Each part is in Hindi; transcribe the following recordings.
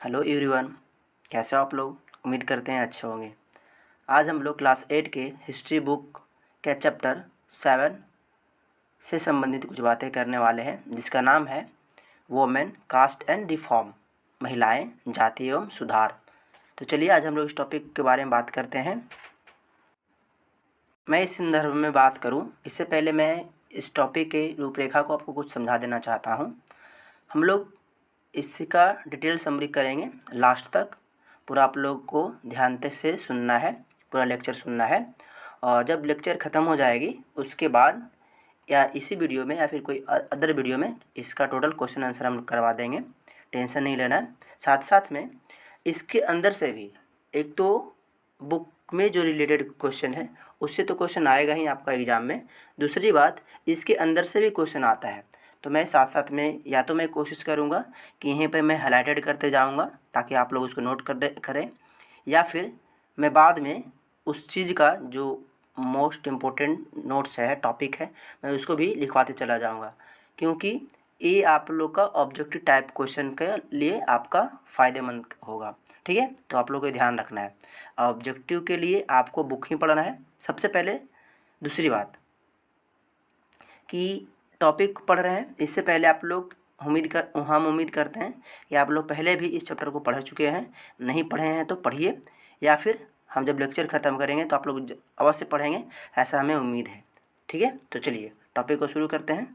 हेलो एवरीवन, कैसे हो आप लोग। उम्मीद करते हैं अच्छे होंगे। आज हम लोग क्लास 8 के हिस्ट्री बुक के चैप्टर 7 से संबंधित कुछ बातें करने वाले हैं, जिसका नाम है वोमेन कास्ट एंड रिफॉर्म, महिलाएं, जाति एवं सुधार। तो चलिए आज हम लोग इस टॉपिक के बारे में बात करते हैं। मैं इस संदर्भ में बात करूं, इससे पहले मैं इस टॉपिक के रूपरेखा को आपको कुछ समझा देना चाहता हूं। हम लोग इसका डिटेल समरी करेंगे लास्ट तक। पूरा आप लोग को ध्यान से सुनना है, पूरा लेक्चर सुनना है। और जब लेक्चर ख़त्म हो जाएगी उसके बाद या इसी वीडियो में या फिर कोई अदर वीडियो में इसका टोटल क्वेश्चन आंसर हम करवा देंगे। टेंशन नहीं लेना है। साथ साथ में इसके अंदर से भी एक तो बुक में जो रिलेटेड क्वेश्चन है उससे तो क्वेश्चन आएगा ही आपका एग्ज़ाम में। दूसरी बात, इसके अंदर से भी क्वेश्चन आता है। तो मैं साथ साथ में या तो मैं कोशिश करूँगा कि यहीं पे मैं हाईलाइटेड करते जाऊँगा ताकि आप लोग उसको नोट करें, या फिर मैं बाद में उस चीज़ का जो मोस्ट इम्पोर्टेंट नोट्स है, टॉपिक है, मैं उसको भी लिखवाते चला जाऊँगा, क्योंकि ये आप लोग का ऑब्जेक्टिव टाइप क्वेश्चन के लिए आपका फ़ायदेमंद होगा। ठीक है, तो आप लोग को ध्यान रखना है। ऑब्जेक्टिव के लिए आपको बुक ही पढ़ना है सबसे पहले। दूसरी बात कि टॉपिक पढ़ रहे हैं, इससे पहले आप लोग हम उम्मीद करते हैं कि आप लोग पहले भी इस चैप्टर को पढ़ चुके हैं। नहीं पढ़े हैं तो पढ़िए, या फिर हम जब लेक्चर ख़त्म करेंगे तो आप लोग अवश्य पढ़ेंगे, ऐसा हमें उम्मीद है। ठीक है, तो चलिए टॉपिक को शुरू करते हैं।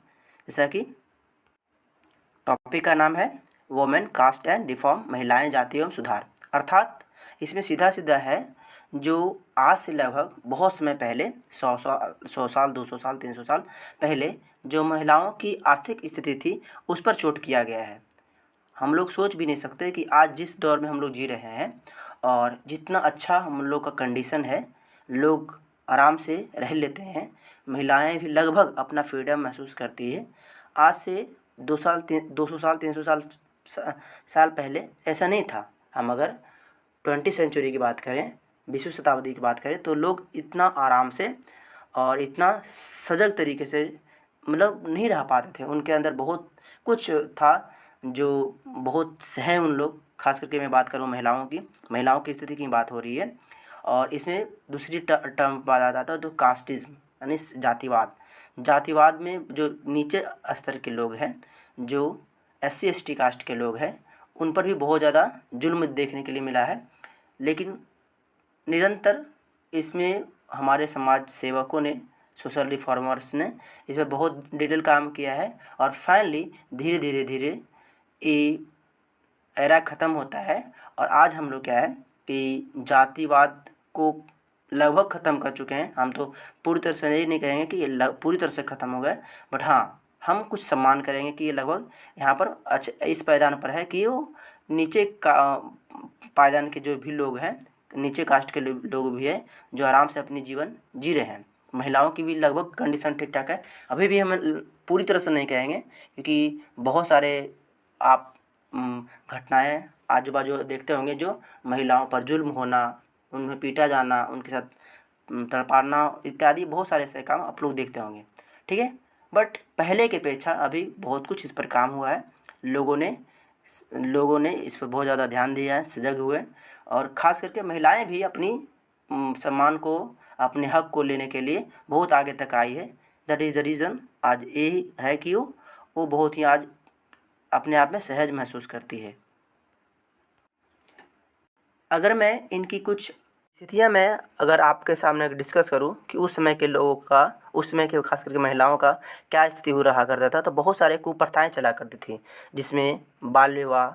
जैसा कि टॉपिक का नाम है वोमेन कास्ट एंड रिफॉर्म, महिलाएं, जाति एवं सुधार। अर्थात इसमें सीधा सीधा है जो आज से लगभग बहुत समय पहले 100 साल 200 साल 300 साल पहले जो महिलाओं की आर्थिक स्थिति थी उस पर चोट किया गया है। हम लोग सोच भी नहीं सकते कि आज जिस दौर में हम लोग जी रहे हैं और जितना अच्छा हम लोग का कंडीशन है, लोग आराम से रह लेते हैं, महिलाएं भी लगभग अपना फ्रीडम महसूस करती है। आज से 200 साल 300 साल पहले ऐसा नहीं था। हम अगर 20वीं सेंचुरी की बात करें, 20वीं शताब्दी की बात करें, तो लोग इतना आराम से और इतना सजग तरीके से मतलब नहीं रह पाते थे। उनके अंदर बहुत कुछ था जो बहुत सहे उन लोग। खास करके मैं बात करूँ महिलाओं की स्थिति की बात हो रही है। और इसमें दूसरी टर्म बात आता था तो कास्टिज्म, यानी जातिवाद में जो नीचे स्तर के लोग हैं, जो SC ST कास्ट के लोग हैं, उन पर भी बहुत ज़्यादा जुल्म देखने के लिए मिला है। लेकिन निरंतर इसमें हमारे समाज सेवकों ने, सोशल रिफॉर्मर्स ने इसमें बहुत डिटेल काम किया है। और फाइनली धीरे ये एरा ख़त्म होता है और आज हम लोग क्या है कि जातिवाद को लगभग ख़त्म कर चुके हैं। हम तो पूरी तरह से ये नहीं कहेंगे कि ये पूरी तरह से ख़त्म हो गए, बट हाँ, हम कुछ सम्मान करेंगे कि ये लगभग यहाँ पर अच्छा इस पायदान पर है कि वो नीचे का पायदान के जो भी लोग हैं, नीचे कास्ट के लोग भी हैं जो आराम से अपनी जीवन जी रहे हैं। महिलाओं की भी लगभग कंडीशन ठीक ठाक है। अभी भी हम पूरी तरह से नहीं कहेंगे, क्योंकि बहुत सारे आप घटनाएं आजू बाजू देखते होंगे जो महिलाओं पर जुल्म होना, उन्हें पीटा जाना, उनके साथ तड़पाना इत्यादि बहुत सारे ऐसे काम आप लोग देखते होंगे। ठीक है, बट पहले की अपेक्षा अभी बहुत कुछ इस पर काम हुआ है। लोगों ने इस पर बहुत ज़्यादा ध्यान दिया है, सजग हुए। और ख़ास करके महिलाएं भी अपनी सम्मान को, अपने हक को लेने के लिए बहुत आगे तक आई है। दैट इज़ द रीज़न आज यही है कि वो बहुत ही आज अपने आप में सहज महसूस करती है। अगर मैं इनकी कुछ स्थितियाँ मैं अगर आपके सामने डिस्कस करूं कि उस समय के लोगों का, उस समय के खास करके महिलाओं का क्या स्थिति हो रहा करता था, तो बहुत सारे कुप्रथाएं चला करती थी, जिसमें बाल विवाह,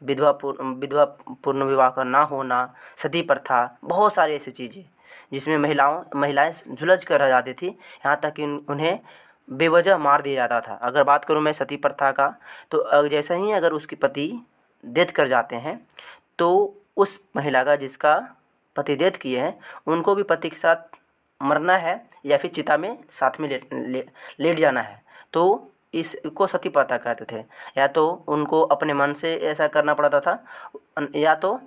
विधवा पूर्ण विवाह का ना होना, सती प्रथा, बहुत सारी ऐसी चीज़ें जिसमें महिलाएं झुलझ कर रह जाती थी। यहाँ तक कि उन्हें बेवजह मार दिया जाता था। अगर बात करूँ मैं सती प्रथा का, तो जैसे ही अगर उसके पति डेथ कर जाते हैं तो उस महिला का, जिसका पति डेथ किए हैं, उनको भी पति के साथ मरना है या फिर चिता में साथ में लेट जाना है। तो इसको सती प्रथा कहते थे। या तो उनको अपने मन से ऐसा करना पड़ता था, या तो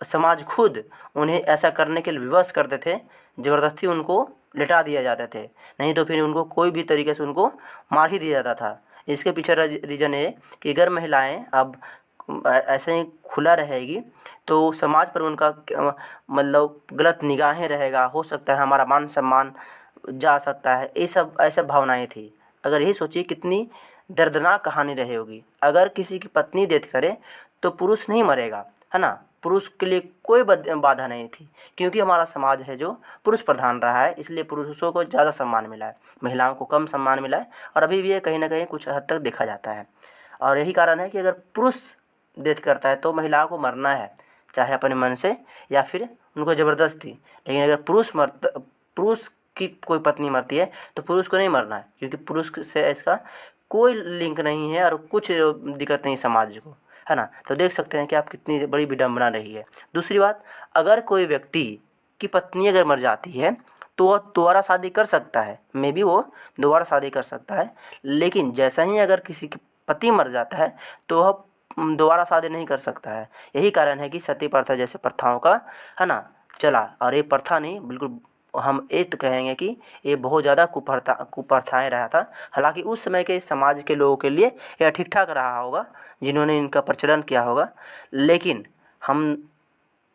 समाज खुद उन्हें ऐसा करने के लिए विवश करते थे, ज़बरदस्ती उनको लिटा दिया जाते थे। नहीं तो फिर उनको कोई भी तरीके से उनको मार ही दिया जाता था। इसके पीछे रीज़न ये कि अगर महिलाएं अब ऐसे ही खुला रहेगी तो समाज पर उनका मतलब गलत निगाहें रहेगा, हो सकता है हमारा मान सम्मान जा सकता है। ये सब ऐसे भावनाएं थी। अगर यही सोचिए कितनी दर्दनाक कहानी रही होगी। अगर किसी की पत्नी डेथ करे तो पुरुष नहीं मरेगा, है ना, पुरुष के लिए कोई बाधा नहीं थी, क्योंकि हमारा समाज है जो पुरुष प्रधान रहा है, इसलिए पुरुषों को ज़्यादा सम्मान मिला है, महिलाओं को कम सम्मान मिला है। और अभी भी ये कहीं ना कहीं कुछ हद तक देखा जाता है। और यही कारण है कि अगर पुरुष डेथ करता है तो महिलाओं को मरना है, चाहे अपने मन से या फिर उनको ज़बरदस्ती। लेकिन अगर पुरुष की कोई पत्नी मरती है तो पुरुष को नहीं मरना है, क्योंकि पुरुष से इसका कोई लिंक नहीं है और कुछ दिक्कत नहीं समाज को, है ना। तो देख सकते हैं कि आप कितनी बड़ी विडंबना रही है। दूसरी बात, अगर कोई व्यक्ति की पत्नी अगर मर जाती है तो वह दोबारा शादी कर सकता है, मे बी वो दोबारा शादी कर सकता है। लेकिन जैसा ही अगर किसी की पति मर जाता है तो वह दोबारा शादी नहीं कर सकता है। यही कारण है कि सती प्रथा जैसे प्रथाओं का, है ना, चला। और ये प्रथा नहीं, बिल्कुल हम ये तो कहेंगे कि ये बहुत ज़्यादा कुप्रथाएँ रहा था। हालांकि उस समय के समाज के लोगों के लिए यह ठीक ठाक रहा होगा जिन्होंने इनका प्रचलन किया होगा। लेकिन हम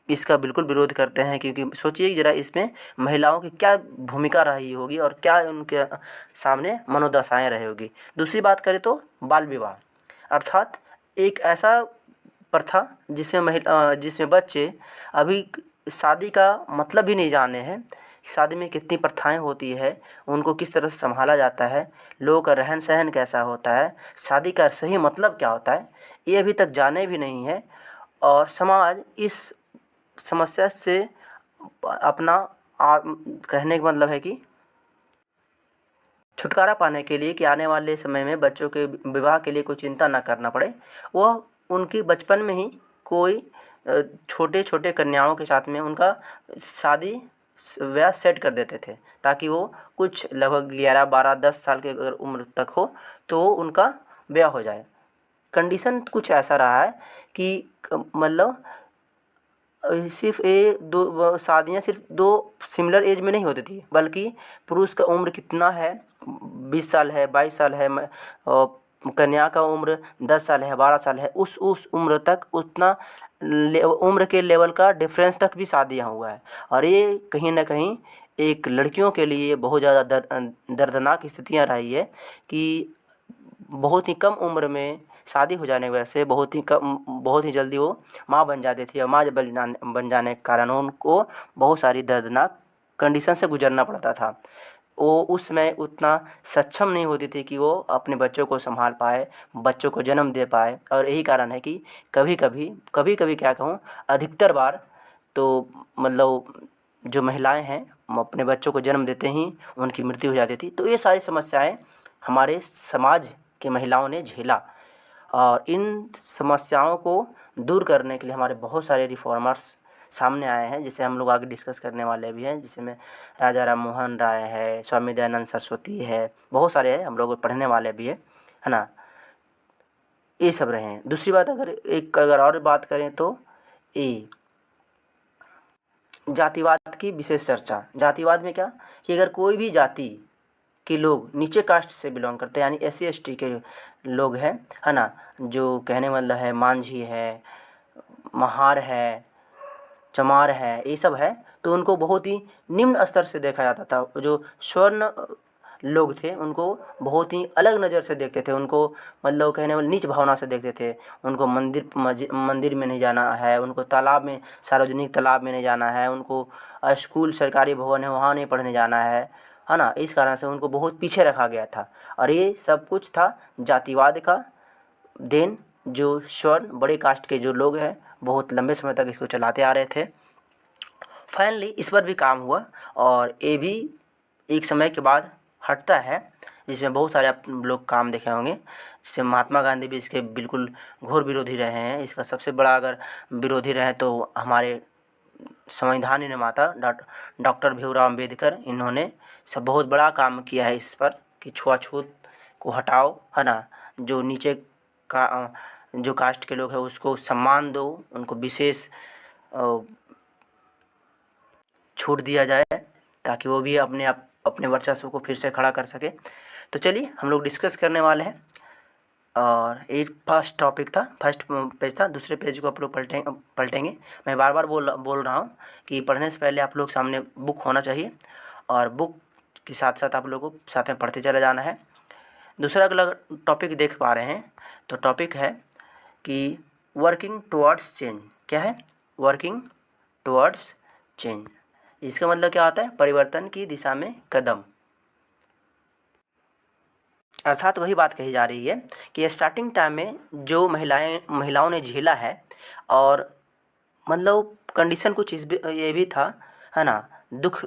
इसका बिल्कुल विरोध करते हैं, क्योंकि सोचिए ज़रा इसमें महिलाओं की क्या भूमिका रही होगी और क्या उनके सामने मनोदशाएँ रही होगी। दूसरी बात करें तो बाल विवाह, अर्थात एक ऐसा प्रथा जिसमें बच्चे अभी शादी का मतलब भी नहीं जाने हैं, शादी में कितनी प्रथाएं होती है, उनको किस तरह से संभाला जाता है, लोगों का रहन सहन कैसा होता है, शादी का सही मतलब क्या होता है, ये अभी तक जाने भी नहीं है। और समाज इस समस्या से अपना कहने का मतलब है कि छुटकारा पाने के लिए कि आने वाले समय में बच्चों के विवाह के लिए कोई चिंता ना करना पड़े, वह उनकी बचपन में ही कोई छोटे छोटे कन्याओं के साथ में उनका शादी ब्याह सेट कर देते थे, ताकि वो कुछ लगभग 11, 12, 10 साल के अगर उम्र तक हो तो उनका ब्याह हो जाए। कंडीशन कुछ ऐसा रहा है कि मतलब सिर्फ ये दो शादियाँ सिर्फ दो सिमिलर एज में नहीं होती थी, बल्कि पुरुष का उम्र कितना है, 20 साल है, 22 साल है, और कन्या का उम्र 10 साल है, 12 साल है, उस उम्र तक उतना उम्र के लेवल का डिफरेंस तक भी शादियाँ हुआ है। और ये कहीं ना कहीं एक लड़कियों के लिए बहुत ज़्यादा दर्दनाक स्थितियाँ रही है कि बहुत ही कम उम्र में शादी हो जाने की वजह से बहुत ही जल्दी वो माँ बन जाती थी। और माँ जब बन जाने के कारण उनको बहुत सारी दर्दनाक कंडीशन से गुजरना पड़ता था। वो उस समय उतना सक्षम नहीं होती थी कि वो अपने बच्चों को संभाल पाए, बच्चों को जन्म दे पाए। और यही कारण है कि कभी कभी क्या कहूँ, अधिकतर बार तो मतलब जो महिलाएं हैं अपने बच्चों को जन्म देते ही उनकी मृत्यु हो जाती थी। तो ये सारी समस्याएं हमारे समाज की महिलाओं ने झेला। और इन समस्याओं को दूर करने के लिए हमारे बहुत सारे रिफॉर्मर्स सामने आए हैं, जिसे हम लोग आगे डिस्कस करने वाले भी हैं, जिसमें राजा राम मोहन राय है, स्वामी दयानंद सरस्वती है, बहुत सारे हैं, हम लोग पढ़ने वाले भी है ना। ये सब रहे हैं। दूसरी बात अगर और बात करें तो ये जातिवाद की विशेष चर्चा। जातिवाद में क्या कि अगर कोई भी जाति के लोग नीचे कास्ट से बिलोंग करते हैं, यानी SC ST के लोग हैं, है ना, जो कहने वाला है मांझी है, महार है, चमार है, ये सब है, तो उनको बहुत ही निम्न स्तर से देखा जाता था। जो स्वर्ण लोग थे उनको बहुत ही अलग नज़र से देखते थे, उनको मतलब कहने वाले नीच भावना से देखते थे। उनको मंदिर में नहीं जाना है, उनको सार्वजनिक तालाब में नहीं जाना है, उनको स्कूल सरकारी भवन है वहाँ नहीं पढ़ने जाना है ना। इस कारण से उनको बहुत पीछे रखा गया था। और ये सब कुछ था जातिवाद का देन, जो स्वर्ण बड़े कास्ट के जो लोग हैं बहुत लंबे समय तक इसको चलाते आ रहे थे। फाइनली इस पर भी काम हुआ और ये भी एक समय के बाद हटता है, जिसमें बहुत सारे आप लोग काम देखे होंगे। जैसे महात्मा गांधी भी इसके बिल्कुल घोर विरोधी रहे हैं। इसका सबसे बड़ा अगर विरोधी रहे तो हमारे संविधान निर्माता डॉक्टर भीमराव अम्बेडकर, इन्होंने सब बहुत बड़ा काम किया है इस पर कि छुआछूत को हटाओ, है ना। जो नीचे का जो कास्ट के लोग हैं उसको सम्मान दो, उनको विशेष छूट दिया जाए ताकि वो भी अपने वर्चस्व को फिर से खड़ा कर सके। तो चलिए हम लोग डिस्कस करने वाले हैं और ये फर्स्ट टॉपिक था, फर्स्ट पेज था। दूसरे पेज को आप लोग पलटेंगे। मैं बार बार बोल रहा हूँ कि पढ़ने से पहले आप लोग सामने बुक होना चाहिए और बुक के साथ साथ आप लोगों को साथ में पढ़ते चले जाना है। दूसरा अगला टॉपिक देख पा रहे हैं तो टॉपिक है कि वर्किंग टुवर्ड्स चेंज। क्या है? Working towards change. इसका मतलब क्या होता है? परिवर्तन की दिशा में कदम। अर्थात वही बात कही जा रही है कि स्टार्टिंग टाइम में जो महिलाओं ने झेला है, और मतलब कंडीशन कुछ ये भी था, है ना, दुख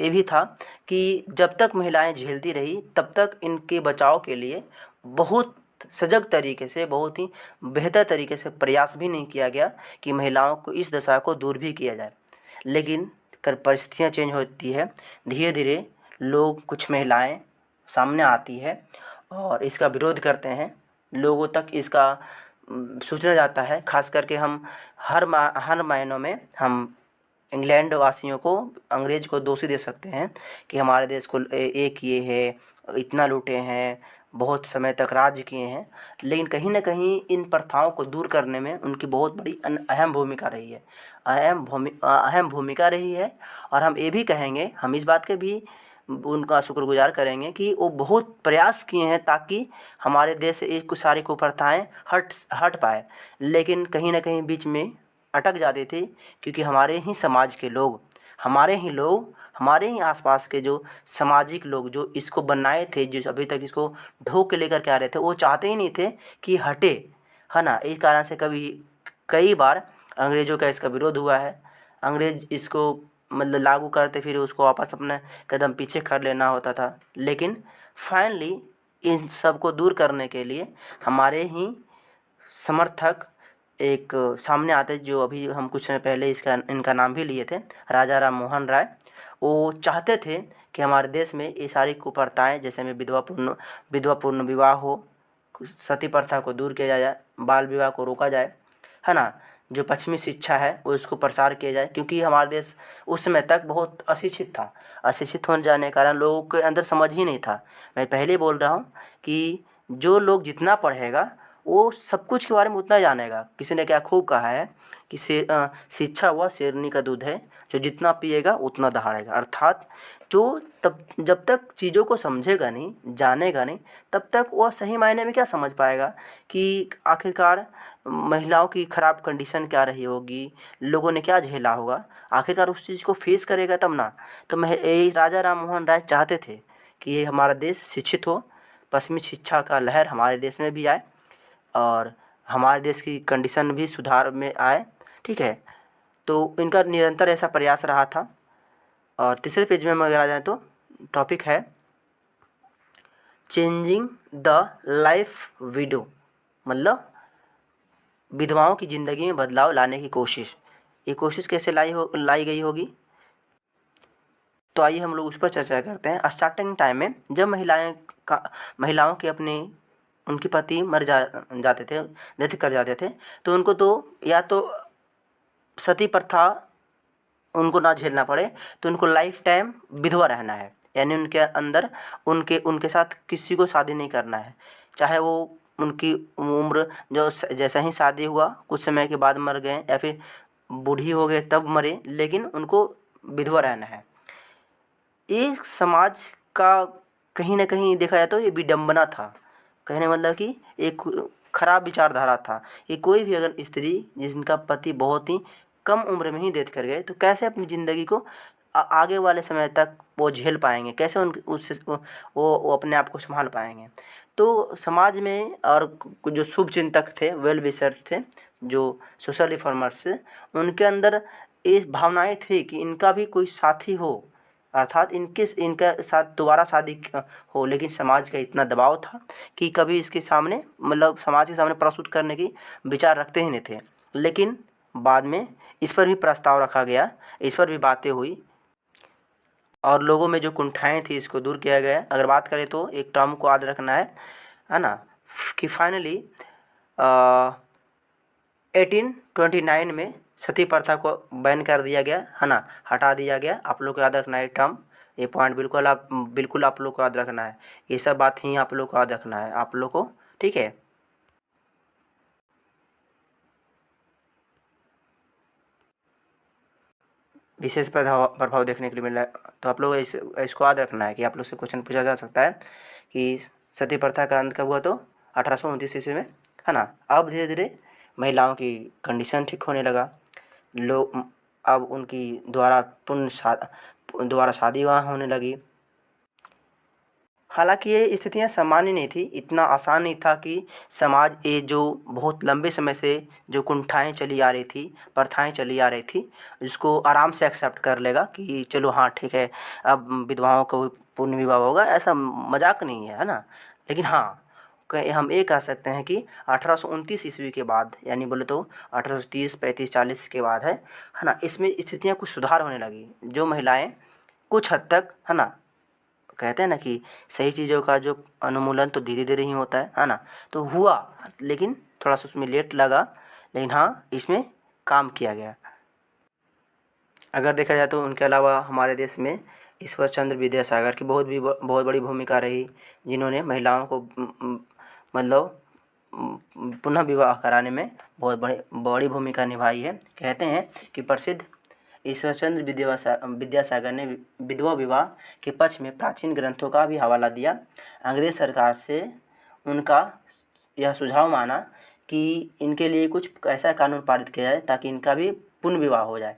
ये भी था कि जब तक महिलाएं झेलती रही तब तक इनके बचाव के लिए बहुत सजग तरीके से, बहुत ही बेहतर तरीके से प्रयास भी नहीं किया गया कि महिलाओं को इस दशा को दूर भी किया जाए। लेकिन कर परिस्थितियाँ चेंज होती है, धीरे धीरे लोग, कुछ महिलाएं सामने आती है और इसका विरोध करते हैं। लोगों तक इसका सूचना जाता है। खास करके हम हर मायनों में हम इंग्लैंड वासियों को, अंग्रेज को दोषी दे सकते हैं कि हमारे देश को एक किए है, इतना लूटे हैं, बहुत समय तक राज किए हैं। लेकिन कहीं ना कहीं इन प्रथाओं को दूर करने में उनकी बहुत बड़ी अहम भूमिका रही है, अहम भूमिका रही है। और हम ये भी कहेंगे, हम इस बात के भी उनका शुक्रगुजार करेंगे कि वो बहुत प्रयास किए हैं ताकि हमारे देश से ये कुछ सारी कुप्रथाएँ हट पाए। लेकिन कहीं ना कहीं बीच में अटक जाते थे क्योंकि हमारे ही समाज के लोग, हमारे ही आसपास के जो सामाजिक लोग जो इसको बनाए थे, जो अभी तक इसको ढो के लेकर के आ रहे थे, वो चाहते ही नहीं थे कि हटे, है ना। इस कारण से कई बार अंग्रेज़ों का इसका विरोध हुआ है। अंग्रेज़ इसको मतलब लागू करते फिर उसको वापस अपने कदम पीछे कर लेना होता था। लेकिन फाइनली इन सब को दूर करने के लिए हमारे ही समर्थक एक सामने आते, जो अभी हम कुछ समय पहले इनका नाम भी लिए थे, राजा राम मोहन राय। वो चाहते थे कि हमारे देश में ये सारी कुप्रथाएँ, जैसे में विधवा पूर्ण विवाह हो, सती प्रथा को दूर किया जाए, बाल विवाह को रोका जाए, है ना। जो पश्चिमी शिक्षा है वो इसको प्रसार किया जाए, क्योंकि हमारा देश उस समय तक बहुत अशिक्षित था। अशिक्षित होने जाने के कारण लोगों के अंदर समझ ही नहीं था। मैं पहले बोल रहा हूँ कि जो लोग जितना पढ़ेगा वो सब कुछ के बारे में उतना जानेगा। किसी ने क्या खूब कहा है कि शिक्षा वह शेरनी का दूध है, जो जितना पिएगा उतना दहाड़ेगा। अर्थात जो तब जब तक चीज़ों को समझेगा नहीं, जानेगा नहीं, तब तक वह सही मायने में क्या समझ पाएगा कि आखिरकार महिलाओं की ख़राब कंडीशन क्या रही होगी, लोगों ने क्या झेला होगा। आखिरकार उस चीज़ को फेस करेगा तब ना। तो ये राजा राम मोहन राय चाहते थे कि ये हमारा देश शिक्षित हो, पश्चिमी शिक्षा का लहर हमारे देश में भी आए और हमारे देश की कंडीशन भी सुधार में आए। ठीक है, तो इनका निरंतर ऐसा प्रयास रहा था। और तीसरे पेज में हम अगर आ जाएँ तो टॉपिक है चेंजिंग द लाइफ विडो, मतलब विधवाओं की ज़िंदगी में बदलाव लाने की कोशिश। ये कोशिश कैसे लाई गई होगी, तो आइए हम लोग उस पर चर्चा करते हैं। स्टार्टिंग टाइम में जब महिलाओं के अपने उनके पति जाते थे, डेथ कर जाते थे, तो उनको तो या तो सती प्रथा उनको ना झेलना पड़े, तो उनको लाइफ टाइम विधवा रहना है। यानी उनके अंदर उनके साथ किसी को शादी नहीं करना है, चाहे वो उनकी उम्र जो जैसा ही शादी हुआ कुछ समय के बाद मर गए या फिर बूढ़ी हो गए तब मरे, लेकिन उनको विधवा रहना है। ये समाज का कहीं ना कहीं देखा जाए तो ये विडंबना था। कहने मतलब कि एक खराब विचारधारा था। ये कोई भी अगर स्त्री जिनका पति बहुत ही कम उम्र में ही डेथ कर गए, तो कैसे अपनी ज़िंदगी को आगे वाले समय तक वो झेल पाएंगे, कैसे उससे वो अपने आप को संभाल पाएंगे। तो समाज में और जो शुभ चिंतक थे, वेल विशर्स थे, जो सोशल रिफॉर्मर्स, उनके अंदर ये भावनाएं थी कि इनका भी कोई साथी हो, अर्थात इनका साथ दोबारा शादी हो। लेकिन समाज का इतना दबाव था कि कभी इसके सामने, मतलब समाज के सामने प्रस्तुत करने की विचार रखते ही नहीं थे। लेकिन बाद में इस पर भी प्रस्ताव रखा गया, इस पर भी बातें हुई और लोगों में जो कुंठाएँ थी इसको दूर किया गया। अगर बात करें तो एक टर्म को याद रखना है ना, कि फाइनली 1829 में सती प्रथा को बैन कर दिया गया, है ना, हटा दिया गया। आप लोग को याद रखना है टर्म, ये पॉइंट बिल्कुल आप लोग को याद रखना है। ये सब बात ही आप लोग को याद रखना है आप लोग को, ठीक है। विशेष प्रभाव प्रभाव देखने के लिए मिल रहा है। तो आप लोग इसको याद रखना है कि आप लोग से क्वेश्चन पूछा जा सकता है कि सती प्रथा का अंत कब हुआ, तो 1829 ईस्वी में, है ना। अब धीरे धीरे महिलाओं की कंडीशन ठीक होने लगा, लोग अब उनकी द्वारा शादी विवाह होने लगी। हालांकि ये स्थितियाँ सामान्य नहीं थी, इतना आसान नहीं था कि समाज ये जो बहुत लंबे समय से जो कुंठाएँ चली आ रही थी, प्रथाएँ चली आ रही थी, उसको आराम से एक्सेप्ट कर लेगा कि चलो हाँ ठीक है, अब विधवाओं को पुण्य विवाह होगा, ऐसा मजाक नहीं है ना। लेकिन हाँ, हम ये कह सकते हैं कि 1829 ईस्वी के बाद, यानी बोले तो 1830, 35, 40 के बाद है ना, इसमें स्थितियाँ कुछ सुधार होने लगी। जो महिलाएँ कुछ हद तक, है ना, कहते हैं ना कि सही चीज़ों का जो अनुमूलन तो धीरे धीरे ही होता है ना, तो हुआ, लेकिन थोड़ा सा उसमें लेट लगा, लेकिन हाँ इसमें काम किया गया। अगर देखा जाए तो उनके अलावा हमारे देश में ईश्वर चंद्र विद्यासागर की बहुत बड़ी भूमिका रही, जिन्होंने महिलाओं को मतलब पुनः विवाह कराने में बहुत बड़ी भूमिका निभाई है। कहते हैं कि प्रसिद्ध ईश्वरचंद्र विद्यासागर ने विधवा विवाह के पक्ष में प्राचीन ग्रंथों का भी हवाला दिया। अंग्रेज सरकार से उनका यह सुझाव माना कि इनके लिए कुछ ऐसा कानून पारित किया जाए ताकि इनका भी पुनः विवाह हो जाए।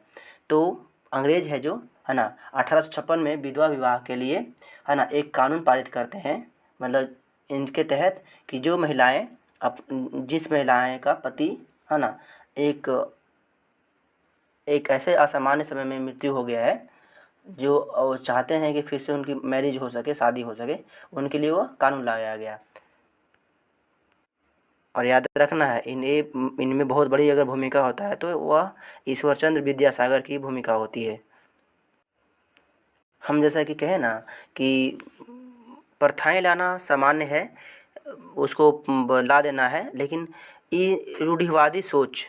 तो अंग्रेज है जो, है ना, 1856 में विधवा विवाह के लिए, है ना, एक कानून पारित करते हैं। मतलब इनके तहत कि जो महिलाएं जिस महिलाएं का पति, है ना, एक ऐसे असामान्य समय में मृत्यु हो गया है, जो चाहते हैं कि फिर से उनकी मैरिज हो सके, शादी हो सके, उनके लिए वो कानून लाया गया। और याद रखना है इनमें बहुत बड़ी अगर भूमिका होता है तो वह ईश्वरचंद्र विद्यासागर की भूमिका होती है। हम जैसा कि कहें ना कि प्रथाएं लाना सामान्य है, उसको ला देना है, लेकिन ये रूढ़िवादी सोच,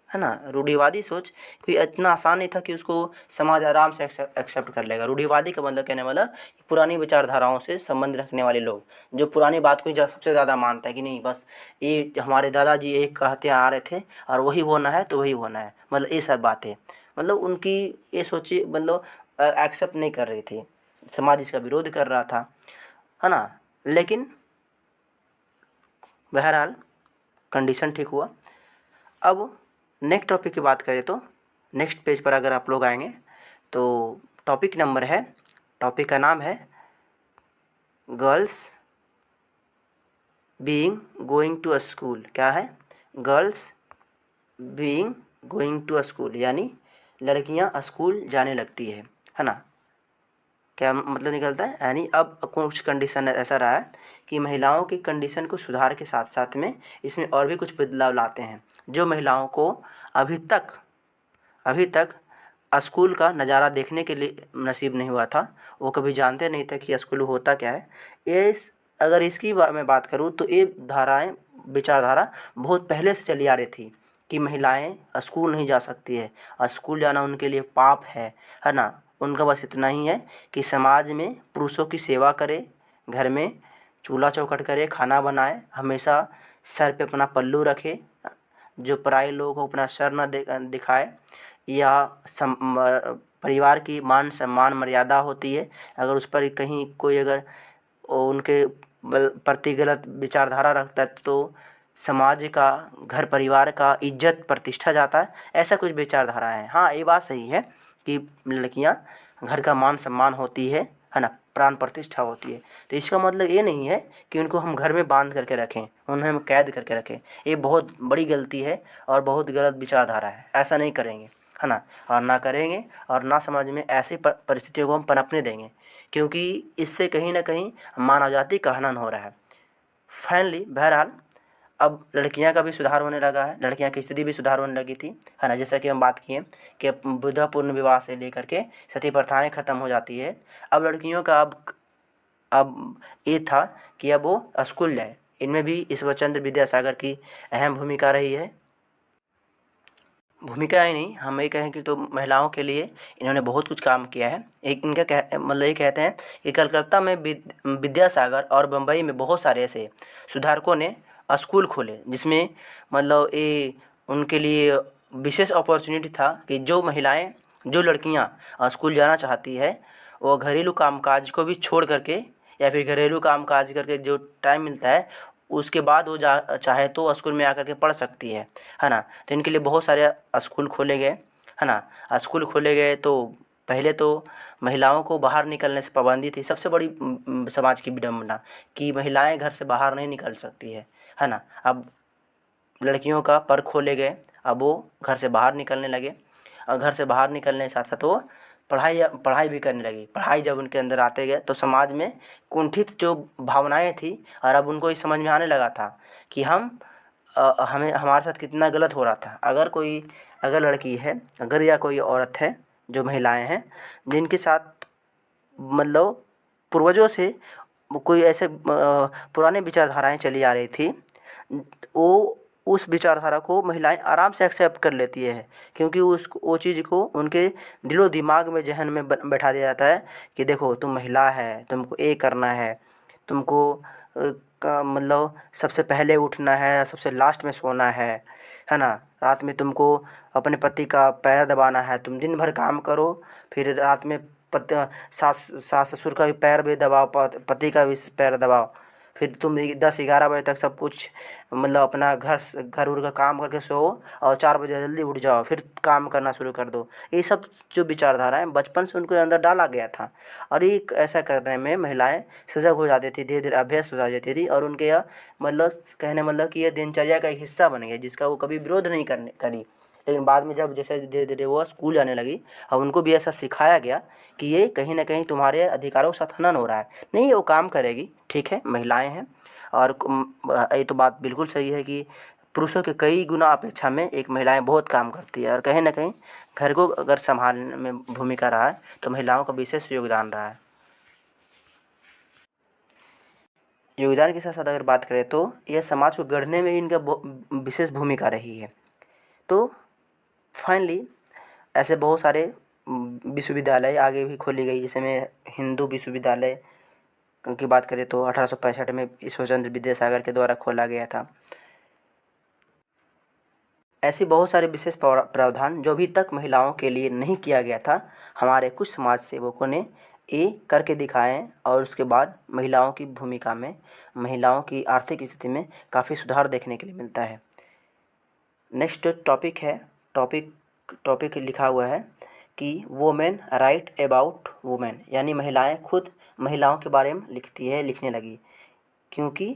है ना, रूढ़िवादी सोच कोई इतना आसान नहीं था कि उसको समाज आराम से एक्सेप्ट कर लेगा। रूढ़िवादी का मतलब कहने वाला पुरानी विचारधाराओं से संबंध रखने वाले लोग, जो पुरानी बात को सबसे ज़्यादा मानता है कि नहीं, बस ये हमारे दादाजी एक कहते आ रहे थे और वही होना है तो वही होना है, मतलब ये सब बातें, मतलब उनकी ये सोची, मतलब एक्सेप्ट नहीं कर रही थी, समाज इसका विरोध कर रहा था, है ना। लेकिन बहरहाल कंडीशन ठीक हुआ। अब नेक्स्ट टॉपिक की बात करें तो नेक्स्ट पेज पर अगर आप लोग आएंगे तो टॉपिक नंबर है, टॉपिक का नाम है girls being going to a school. क्या है? Girls being going to a school, यानी लड़कियां स्कूल जाने लगती है ना। क्या मतलब निकलता है? यानी अब कुछ कंडीशन ऐसा रहा है कि महिलाओं की कंडीशन को सुधार के साथ साथ में इसमें और भी कुछ बदलाव लाते हैं। जो महिलाओं को अभी तक स्कूल का नज़ारा देखने के लिए नसीब नहीं हुआ था, वो कभी जानते नहीं थे कि स्कूल होता क्या है। अगर इसकी मैं बात करूँ तो ये विचारधारा बहुत पहले से चली आ रही थी कि महिलाएं स्कूल नहीं जा सकती है, स्कूल जाना उनके लिए पाप है ना। उनका बस इतना ही है कि समाज में पुरुषों की सेवा करे, घर में चूल्हा चौखट करे, खाना बनाए, हमेशा सर पे अपना पल्लू रखे, जो पराये लोग को अपना सर न दिखाए, या परिवार की मान सम्मान मर्यादा होती है, अगर उस पर कहीं कोई अगर उनके प्रति गलत विचारधारा रखता है तो समाज का, घर परिवार का इज्जत प्रतिष्ठा जाता है। ऐसा कुछ विचारधारा है। हाँ, ये बात सही है कि लड़कियां घर का मान सम्मान होती है ना, प्राण प्रतिष्ठा होती है। तो इसका मतलब ये नहीं है कि उनको हम घर में बांध करके रखें, उन्हें हम कैद करके रखें। ये बहुत बड़ी गलती है और बहुत गलत विचारधारा है। ऐसा नहीं करेंगे, है ना, और ना करेंगे और ना समाज में ऐसी परिस्थितियों को हम पनपने देंगे, क्योंकि इससे कहीं ना कहीं मानव जाति का हनन हो रहा है। फाइनली बहरहाल अब लड़कियां का भी सुधार होने लगा है, लड़कियां की स्थिति भी सुधार होने लगी थी, है ना। जैसा कि हम बात किए कि विधवा पूर्ण विवाह से लेकर के सती प्रथाएं खत्म हो जाती है। अब लड़कियों का अब ये था कि अब वो स्कूल जाए। इनमें भी ईश्वरचंद्र विद्यासागर की अहम भूमिका रही है। भूमिका ही नहीं, हम ये कहें कि तो महिलाओं के लिए इन्होंने बहुत कुछ काम किया है। एक इनका मतलब ये कहते हैं कि कलकत्ता में विद्यासागर और बम्बई में बहुत सारे ऐसे सुधारकों ने स्कूल खोले, जिसमें मतलब ये उनके लिए विशेष अपॉर्चुनिटी था कि जो महिलाएं जो लड़कियां स्कूल जाना चाहती है वो घरेलू कामकाज को भी छोड़ करके या फिर घरेलू कामकाज करके जो टाइम मिलता है उसके बाद वो जा चाहे तो स्कूल में आकर के पढ़ सकती है ना। तो इनके लिए बहुत सारे स्कूल खोले गए, है ना। स्कूल खोले गए तो पहले तो महिलाओं को बाहर निकलने से पाबंदी थी। सबसे बड़ी समाज की विडंबना कि महिलाएं घर से बाहर नहीं निकल सकती है ना। अब लड़कियों का पर खोले गए, अब वो घर से बाहर निकलने लगे और घर से बाहर निकलने के साथ साथ वो पढ़ाई पढ़ाई भी करने लगी। पढ़ाई जब उनके अंदर आते गए तो समाज में कुंठित जो भावनाएं थी और अब उनको ये समझ में आने लगा था कि हमें हमारे साथ कितना गलत हो रहा था। अगर लड़की है, अगर या कोई औरत है, जो महिलाएं हैं जिनके साथ मतलब पूर्वजों से कोई ऐसे पुराने विचारधाराएं चली आ रही थी, वो उस विचारधारा को महिलाएं आराम से एक्सेप्ट कर लेती है, क्योंकि उस वो चीज़ को उनके दिलो दिमाग में जहन में बैठा दिया जाता है कि देखो तुम महिला है, तुमको ये करना है, तुमको मतलब सबसे पहले उठना है, सबसे लास्ट में सोना है ना। रात में तुमको अपने पति का पैर दबाना है, तुम दिन भर काम करो, फिर रात में सास सास ससुर का भी पैर भी दबाओ, पति का भी पैर दबाओ, फिर तुम 10-11 बजे तक सब कुछ मतलब अपना घर उर का काम करके सो और 4 बजे जल्दी उठ जाओ, फिर काम करना शुरू कर दो। ये सब जो विचारधारा है बचपन से उनके अंदर डाला गया था और ये ऐसा करने में महिलाएं सजग हो जाती थी, धीरे धीरे अभ्यस्त हो जाती थी और उनके यह मतलब कहने मतलब कि यह दिनचर्या का एक हिस्सा बन गया जिसका वो कभी विरोध नहीं करी। लेकिन बाद में जब जैसे धीरे धीरे वो स्कूल जाने लगी और उनको भी ऐसा सिखाया गया कि ये कहीं ना कहीं तुम्हारे अधिकारों के साथ हनन हो रहा है, नहीं वो काम करेगी, ठीक है, महिलाएं हैं। और ये तो बात बिल्कुल सही है कि पुरुषों के कई गुना अपेक्षा में एक महिलाएं बहुत काम करती है और कहीं ना कहीं घर को अगर संभालने में भूमिका रहा है तो महिलाओं का विशेष योगदान रहा है। योगदान के साथ साथ अगर बात करें तो यह समाज को गढ़ने में इनका विशेष भूमिका रही है। तो फाइनली ऐसे बहुत सारे विश्वविद्यालय आगे भी खोली गई, जैसे में हिंदू विश्वविद्यालय की बात करें तो 1865 में ईश्वरचंद्र विद्यासागर के द्वारा खोला गया था। ऐसी बहुत सारे विशेष प्रावधान जो अभी तक महिलाओं के लिए नहीं किया गया था, हमारे कुछ समाज सेवकों ने ये करके दिखाएं और उसके बाद महिलाओं की भूमिका में, महिलाओं की आर्थिक स्थिति में काफ़ी सुधार देखने के लिए मिलता है। नेक्स्ट टॉपिक है, टॉपिक लिखा हुआ है कि वोमेन राइट अबाउट वुमेन, यानी महिलाएं खुद महिलाओं के बारे में लिखने लगी, क्योंकि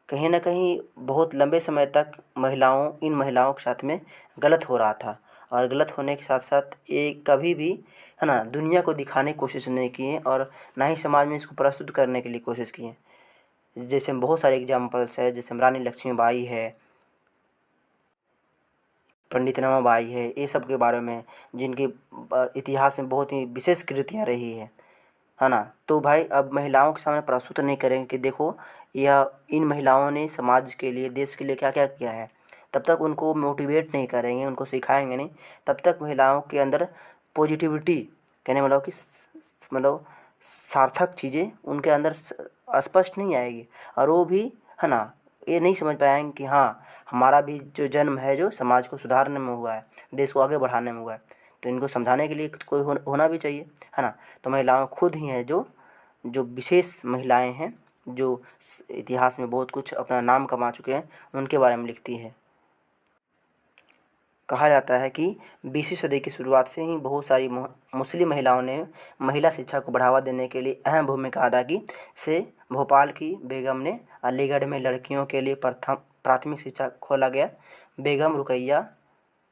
कहीं ना कहीं बहुत लंबे समय तक इन महिलाओं के साथ में गलत हो रहा था और गलत होने के साथ साथ ये कभी भी, है ना, दुनिया को दिखाने की कोशिश नहीं किए और ना ही समाज में इसको प्रस्तुत करने के लिए कोशिश किए। जैसे बहुत सारे एग्जाम्पल्स है, जैसे रानी लक्ष्मीबाई है, पंडित रमाबाई है, ये सब के बारे में जिनके इतिहास में बहुत ही विशेष कृतियाँ रही है ना। तो भाई अब महिलाओं के सामने प्रस्तुत नहीं करेंगे कि देखो यह इन महिलाओं ने समाज के लिए, देश के लिए क्या क्या किया है, तब तक उनको मोटिवेट नहीं करेंगे, उनको सिखाएंगे नहीं, तब तक महिलाओं के अंदर पॉजिटिविटी, कहने मतलब कि मतलब सार्थक चीज़ें उनके अंदर स्पष्ट नहीं आएगी और वो भी, है ना, ये नहीं समझ पाएंगे कि हाँ हमारा भी जो जन्म है जो समाज को सुधारने में हुआ है, देश को आगे बढ़ाने में हुआ है। तो इनको समझाने के लिए कोई होना भी चाहिए, है ना। तो महिलाएं खुद ही हैं जो विशेष महिलाएं हैं जो इतिहास में बहुत कुछ अपना नाम कमा चुके हैं, उनके बारे में लिखती है। कहा जाता है कि 20वीं सदी की शुरुआत से ही बहुत सारी मुस्लिम महिलाओं ने महिला शिक्षा को बढ़ावा देने के लिए अहम भूमिका अदा की। से भोपाल की बेगम ने अलीगढ़ में लड़कियों के लिए प्राथमिक शिक्षा खोला गया। बेगम रुकैया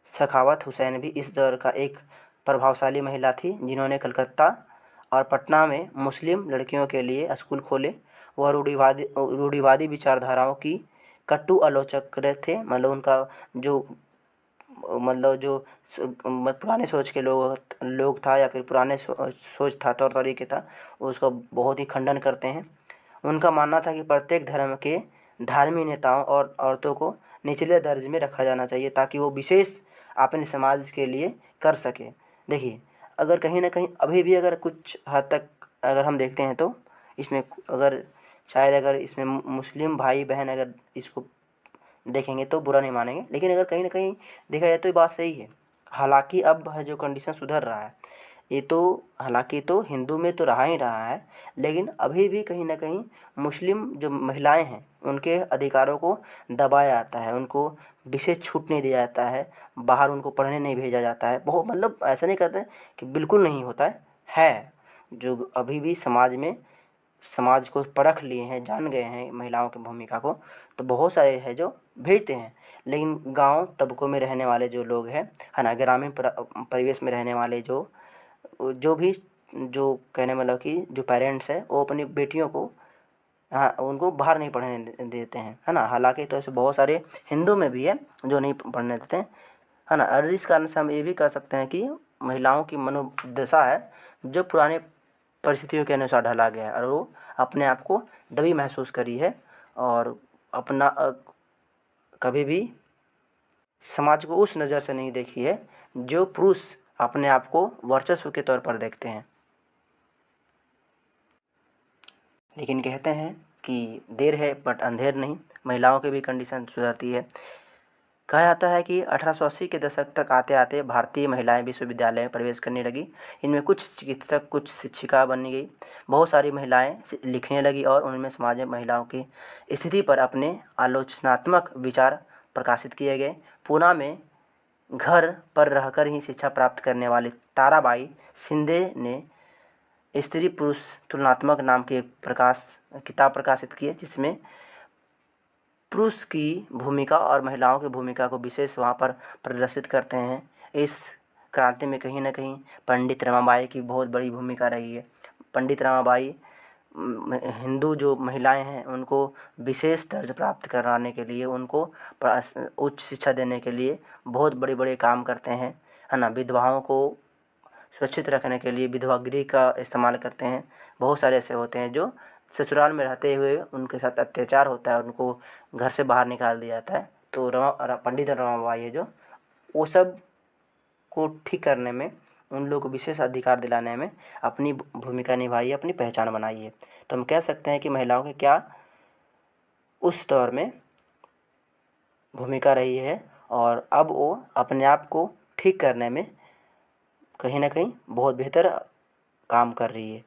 सखावत हुसैन भी इस दौर का एक प्रभावशाली महिला थी, जिन्होंने कलकत्ता और पटना में मुस्लिम लड़कियों के लिए स्कूल खोले। वह रूढ़िवादी विचारधाराओं की कटु आलोचक थे, मतलब उनका जो पुराने सोच के लोग था या फिर पुराने सोच था, तौर तरीके था, उसका बहुत ही खंडन करते हैं। उनका मानना था कि प्रत्येक धर्म के धार्मिक नेताओं और औरतों को निचले दर्जे में रखा जाना चाहिए ताकि वो विशेष अपने समाज के लिए कर सके। देखिए अगर कहीं ना कहीं अभी भी अगर कुछ हद तक अगर हम देखते हैं तो इसमें अगर इसमें मुस्लिम भाई बहन अगर इसको देखेंगे तो बुरा नहीं मानेंगे, लेकिन अगर कहीं ना कहीं देखा जाए तो ये बात सही है। हालांकि अब है जो कंडीशन सुधर रहा है, ये तो हालांकि तो हिंदू में तो रहा ही रहा है, लेकिन अभी भी कहीं ना कहीं मुस्लिम जो महिलाएं हैं उनके अधिकारों को दबाया जाता है, उनको विशेष छूट नहीं दिया जाता है, बाहर उनको पढ़ने नहीं भेजा जाता है। बहुत मतलब ऐसा नहीं करते कि बिल्कुल नहीं होता है जो अभी भी समाज में, समाज को परख लिए हैं, जान गए हैं महिलाओं की भूमिका को, तो बहुत सारे हैं जो भेजते हैं। लेकिन गांव तबकों में रहने वाले जो लोग हैं, है ना, ग्रामीण परिवेश में रहने वाले जो भी, जो कहने मतलब कि जो पेरेंट्स हैं वो अपनी बेटियों को, हाँ, उनको बाहर नहीं पढ़ने देते हैं, है ना। हालांकि तो ऐसे बहुत सारे हिंदू में भी है जो नहीं पढ़ने देते हैं, है ना। और इस कारण से हम ये भी कह सकते हैं कि महिलाओं की मनोदशा है जो पुराने परिस्थितियों के अनुसार ढला गया है, और वो अपने आप को दबी महसूस करी है, और अपना कभी भी समाज को उस नज़र से नहीं देखी है जो पुरुष अपने आप को वर्चस्व के तौर पर देखते हैं। लेकिन कहते हैं कि देर है बट अंधेर नहीं, महिलाओं की भी कंडीशन सुधरती है। कहा जाता है कि 1880 के दशक तक आते आते भारतीय महिलाएं विश्वविद्यालय में प्रवेश करने लगी। इनमें कुछ चिकित्सक, कुछ शिक्षिका बनने गई, बहुत सारी महिलाएं लिखने लगी और उनमें समाज में महिलाओं की स्थिति पर अपने आलोचनात्मक विचार प्रकाशित किए गए। पूना में घर पर रहकर ही शिक्षा प्राप्त करने वाली ताराबाई शिंदे ने स्त्री पुरुष तुलनात्मक नाम की एक किताब प्रकाशित की है, जिसमें पुरुष की भूमिका और महिलाओं की भूमिका को विशेष वहाँ पर प्रदर्शित करते हैं। इस क्रांति में कहीं ना कहीं पंडित रमाबाई की बहुत बड़ी भूमिका रही है। पंडित रमाबाई हिंदू जो महिलाएं हैं उनको विशेष दर्जा प्राप्त कराने के लिए, उनको उच्च शिक्षा देने के लिए बहुत बड़े बड़े काम करते हैं, है ना। विधवाओं को सुरक्षित रखने के लिए विधवा गृह का इस्तेमाल करते हैं। बहुत सारे ऐसे होते हैं जो ससुराल में रहते हुए उनके साथ अत्याचार होता है, उनको घर से बाहर निकाल दिया जाता है। तो पंडित रमाबाई है जो वो सब को ठीक करने में, उन लोगों को विशेष अधिकार दिलाने में अपनी भूमिका निभाई है, अपनी पहचान बनाई है। तो हम कह सकते हैं कि महिलाओं की क्या उस दौर में भूमिका रही है, और अब वो अपने आप को ठीक करने में कहीं ना कहीं बहुत बेहतर काम कर रही है।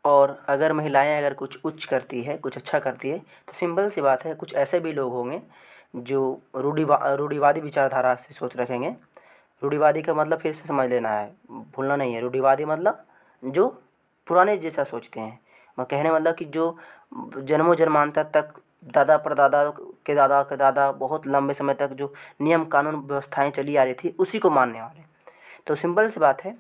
और अगर महिलाएं अगर कुछ उच्च करती है, कुछ अच्छा करती है, तो सिंपल सी बात है कुछ ऐसे भी लोग होंगे जो रूढ़िवादी विचारधारा से सोच रखेंगे। रूढ़िवादी का मतलब फिर से समझ लेना है, भूलना नहीं है। रूढ़िवादी मतलब जो पुराने जैसा सोचते हैं, मैं कहने मतलब कि जो जन्मों जन्मांतर तक दादा परदादा के दादा बहुत लंबे समय तक जो नियम कानून व्यवस्थाएं चली आ रही थी उसी को मानने वाले। तो सिंपल सी बात है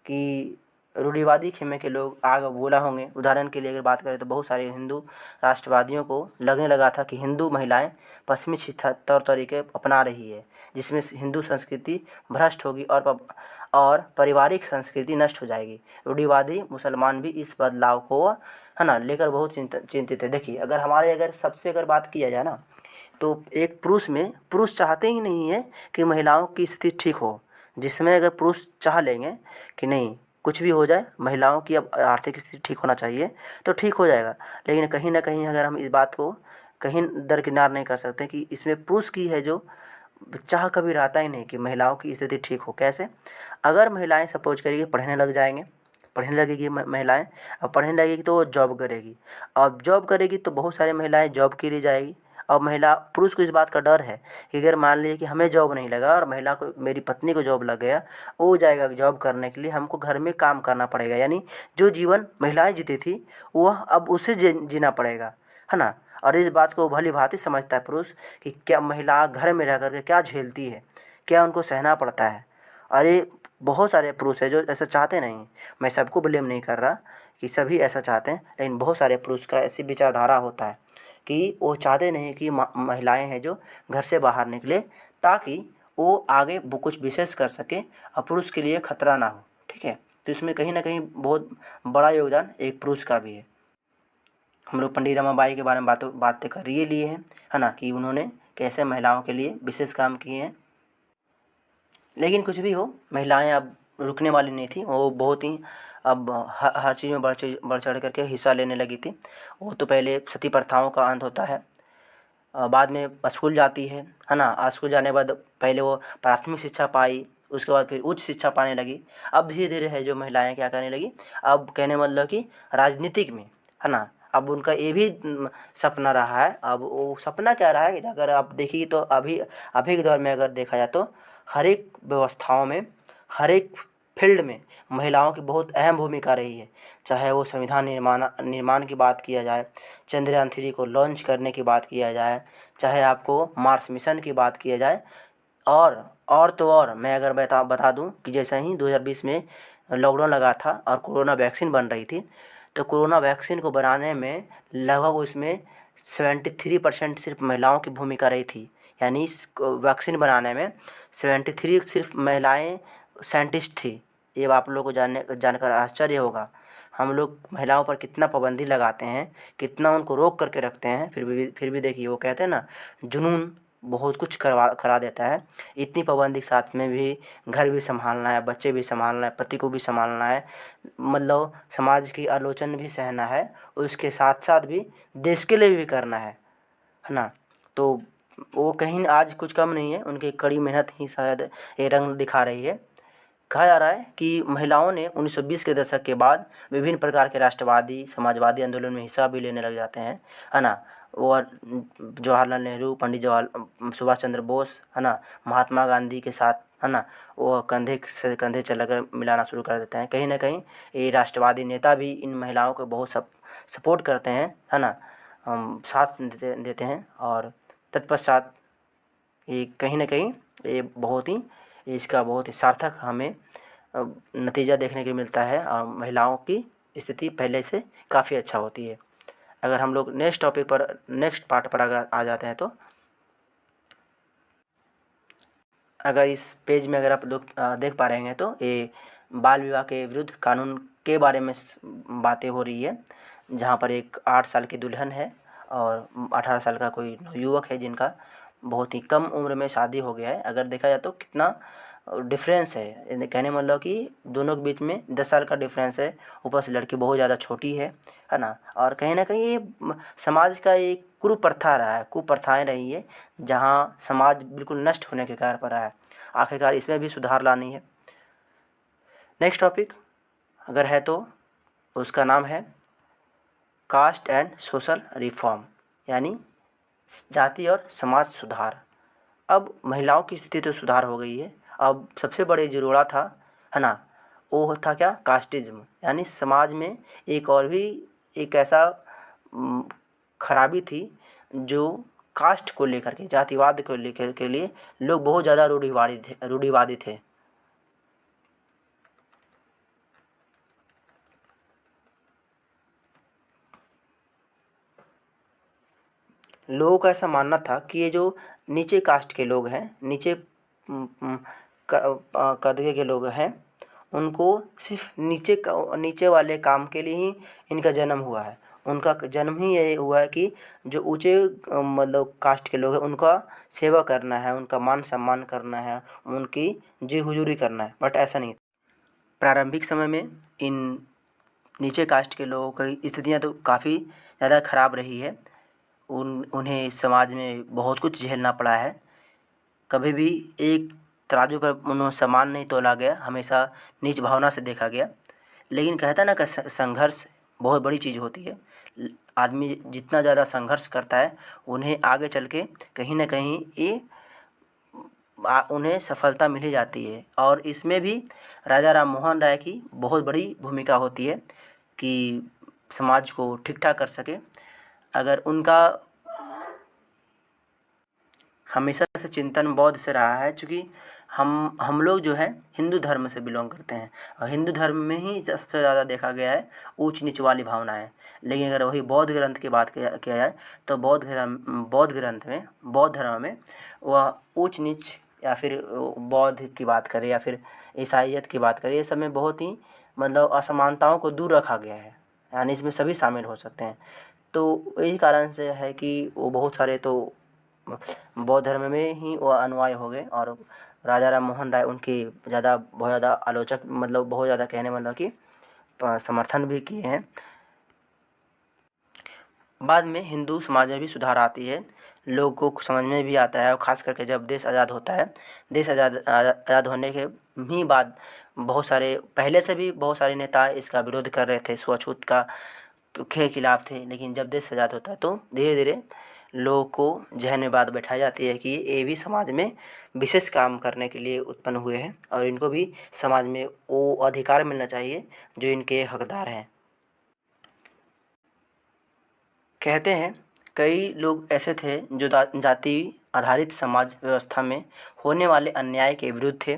कि रूढ़िवादी खेमे के लोग आग बोला होंगे। उदाहरण के लिए अगर बात करें तो बहुत सारे हिंदू राष्ट्रवादियों को लगने लगा था कि हिंदू महिलाएं पश्चिमी शिक्षा तौर तरीके अपना रही है, जिसमें हिंदू संस्कृति भ्रष्ट होगी और पारिवारिक संस्कृति नष्ट हो जाएगी। रूढ़िवादी मुसलमान भी इस बदलाव को, है ना, लेकर बहुत चिंतित है। देखिए अगर सबसे अगर बात किया जाए ना, तो एक पुरुष चाहते ही नहीं है कि महिलाओं की स्थिति ठीक हो। जिसमें अगर पुरुष चाह लेंगे कि नहीं कुछ भी हो जाए, महिलाओं की अब आर्थिक स्थिति ठीक होना चाहिए, तो ठीक हो जाएगा। लेकिन कहीं ना कहीं अगर हम इस बात को कहीं दरकिनार नहीं कर सकते कि इसमें पुरुष की है जो चाह कभी रहता ही नहीं कि महिलाओं की स्थिति ठीक हो। कैसे? अगर महिलाएं सपोज करिए पढ़ने लग जाएंगे, पढ़ने लगेगी महिलाएं, अब पढ़ने लगेगी तो वो जॉब करेगी। अब जॉब करेगी तो बहुत सारी महिलाएं जॉब के लिए जाएगी। अब पुरुष को इस बात का डर है कि अगर मान लीजिए कि हमें जॉब नहीं लगा और महिला को, मेरी पत्नी को जॉब लग गया, वो जाएगा जॉब करने के लिए, हमको घर में काम करना पड़ेगा। यानी जो जीवन महिलाएं जीती थी वह अब उसे जीना पड़ेगा, है ना। और इस बात को भली भांति समझता है पुरुष कि क्या महिला घर में रह करके क्या झेलती है, क्या उनको सहना पड़ता है। अरे बहुत सारे पुरुष हैं जो ऐसा चाहते नहीं। मैं सबको ब्लेम नहीं कर रहा कि सभी ऐसा चाहते हैं, लेकिन बहुत सारे पुरुष का ऐसी विचारधारा होता है कि वो चाहते नहीं कि महिलाएं हैं जो घर से बाहर निकले, ताकि वो आगे वो कुछ विशेष कर सके और पुरुष के लिए खतरा ना हो। ठीक है, तो इसमें कहीं ना कहीं बहुत बड़ा योगदान एक पुरुष का भी है। हम लोग पंडित रमाबाई के बारे में बातें कर ये लिए हैं, है ना, कि उन्होंने कैसे महिलाओं के लिए विशेष काम किए हैं। लेकिन कुछ भी हो, महिलाएं अब रुकने वाली नहीं थी, वो बहुत ही अब हर चीज़ में बढ़ चढ़ करके हिस्सा लेने लगी थी। वो तो पहले सती प्रथाओं का अंत होता है, बाद में स्कूल जाती है ना। स्कूल जाने के बाद पहले वो प्राथमिक शिक्षा पाई, उसके बाद फिर उच्च शिक्षा पाने लगी। अब धीरे धीरे है जो महिलाएं क्या करने लगी, अब कहने मतलब कि राजनीतिक में, है ना। अब उनका ये भी सपना रहा है। अब वो सपना क्या रहा है, अगर आप देखिए तो अभी अभी के दौर में अगर देखा जाए तो हर एक व्यवस्थाओं में, हर एक फील्ड में महिलाओं की बहुत अहम भूमिका रही है। चाहे वो संविधान निर्माण की बात किया जाए, चंद्रयान 3 को लॉन्च करने की बात किया जाए, चाहे आपको मार्स मिशन की बात किया जाए, और तो और मैं अगर बता दूं कि जैसे ही 2020 में लॉकडाउन लगा था और कोरोना वैक्सीन बन रही थी, तो कोरोना वैक्सीन को बनाने में लगभग उसमें 73% सिर्फ महिलाओं की भूमिका रही थी। यानी इस वैक्सीन बनाने में 73 सिर्फ महिलाएं साइंटिस्ट थी। ये आप लोगों को जानकर आश्चर्य होगा। हम लोग महिलाओं पर कितना पाबंदी लगाते हैं, कितना उनको रोक करके रखते हैं, फिर भी देखिए वो कहते हैं ना, जुनून बहुत कुछ करा देता है। इतनी पाबंदी के साथ में भी घर भी संभालना है, बच्चे भी संभालना है, पति को भी संभालना है, मतलब समाज की आलोचना भी सहना है, उसके साथ साथ भी देश के लिए भी करना है ना। तो वो कहीं आज कुछ कम नहीं है, उनकी कड़ी मेहनत ही शायद ये रंग दिखा रही है। कहा जा रहा है कि महिलाओं ने 1920 के दशक के बाद विभिन्न प्रकार के राष्ट्रवादी समाजवादी आंदोलन में हिस्सा भी लेने लग जाते हैं, है ना। और जवाहरलाल नेहरू, पंडित सुभाष चंद्र बोस, है ना, महात्मा गांधी के साथ, है ना, वो कंधे से कंधे चलाकर मिलाना शुरू कर देते हैं। कहीं ना कहीं ये राष्ट्रवादी नेता भी इन महिलाओं को बहुत सपोर्ट करते हैं, है ना, साथ देते हैं। और तत्पश्चात ये कहीं ना कहीं ये बहुत ही इसका बहुत ही सार्थक हमें नतीजा देखने को मिलता है, और महिलाओं की स्थिति पहले से काफ़ी अच्छा होती है। अगर हम लोग नेक्स्ट टॉपिक पर, नेक्स्ट पार्ट पर अगर आ जाते हैं तो अगर इस पेज में अगर आप लोग देख पा रहे हैं तो ये बाल विवाह के विरुद्ध कानून के बारे में बातें हो रही है, जहाँ पर एक 8 साल की दुल्हन है और 18 साल का कोई युवक है जिनका बहुत ही कम उम्र में शादी हो गया है। अगर देखा जाए तो कितना डिफरेंस है, कहने मतलब कि दोनों के बीच में 10 साल का डिफरेंस है। ऊपर से लड़की बहुत ज़्यादा छोटी है ना। और कहीं ना कहीं ये समाज का एक कुप्रथा रहा है, कुप्रथाएँ रही है, जहाँ समाज बिल्कुल नष्ट होने के कगार पर रहा है। आखिरकार इसमें भी सुधार लानी है। नेक्स्ट टॉपिक अगर है तो उसका नाम है कास्ट एंड सोशल रिफॉर्म, यानी जाति और समाज सुधार। अब महिलाओं की स्थिति तो सुधार हो गई है। अब सबसे बड़े जो रोड़ा था, है ना, वो था क्या, कास्टिज्म, यानी समाज में एक और भी एक ऐसा खराबी थी जो कास्ट को लेकर के, जातिवाद को लेकर के लिए लोग बहुत ज़्यादा रूढ़िवादी थे। लोगों का ऐसा मानना था कि ये जो नीचे कास्ट के लोग हैं, नीचे कदे के लोग हैं, उनको सिर्फ नीचे वाले काम के लिए ही इनका जन्म हुआ है। उनका जन्म ही ये हुआ है कि जो ऊँचे मतलब कास्ट के लोग हैं उनका सेवा करना है, उनका मान सम्मान करना है, उनकी जी हुजूरी करना है। बट ऐसा नहीं। प्रारंभिक समय में इन नीचे कास्ट के लोगों की स्थितियाँ तो काफ़ी ज़्यादा ख़राब रही है। उन्हें समाज में बहुत कुछ झेलना पड़ा है। कभी भी एक तराजू पर उन्हें समान नहीं तोला गया, हमेशा नीच भावना से देखा गया। लेकिन कहता ना कि संघर्ष बहुत बड़ी चीज़ होती है। आदमी जितना ज़्यादा संघर्ष करता है, उन्हें आगे चल के कहीं ना कहीं ये उन्हें सफलता मिल ही जाती है। और इसमें भी राजा राम मोहन राय की बहुत बड़ी भूमिका होती है कि समाज को ठीक ठाक कर सके। अगर उनका हमेशा से चिंतन बौद्ध से रहा है, चूँकि हम लोग जो है हिंदू धर्म से बिलोंग करते हैं, और हिंदू धर्म में ही सबसे ज़्यादा देखा गया है ऊंच नीच वाली भावनाएं। लेकिन अगर वही बौद्ध ग्रंथ की बात किया जाए तो बौद्ध ग्रंथ में, बौद्ध धर्म में वह ऊंच नीच या फिर बौद्ध की बात करें या फिर ईसाइयत की बात करें, ये सब में बहुत ही मतलब असमानताओं को दूर रखा गया है, यानी इसमें सभी शामिल हो सकते हैं। तो यही कारण से है कि वो बहुत सारे तो बौद्ध धर्म में ही वो अनुयायी हो गए, और राजा राम मोहन राय उनकी बहुत ज़्यादा आलोचक, मतलब बहुत ज़्यादा कहने मतलब कि समर्थन भी किए हैं। बाद में हिंदू समाज में भी सुधार आती है। लोगों को समझ में भी आता है। और ख़ास करके जब देश आज़ाद होता है, देश आज़ाद होने के ही बाद बहुत सारे, पहले से भी बहुत सारे नेता इसका विरोध कर रहे थे, छूआछूत का के खिलाफ थे। लेकिन जब देश आज़ाद होता है तो धीरे धीरे लोगों को जहन में बात बैठाई जाती है कि ये भी समाज में विशेष काम करने के लिए उत्पन्न हुए हैं और इनको भी समाज में वो अधिकार मिलना चाहिए जो इनके हकदार हैं। कहते हैं कई लोग ऐसे थे जो जाति आधारित समाज व्यवस्था में होने वाले अन्याय के विरुद्ध थे।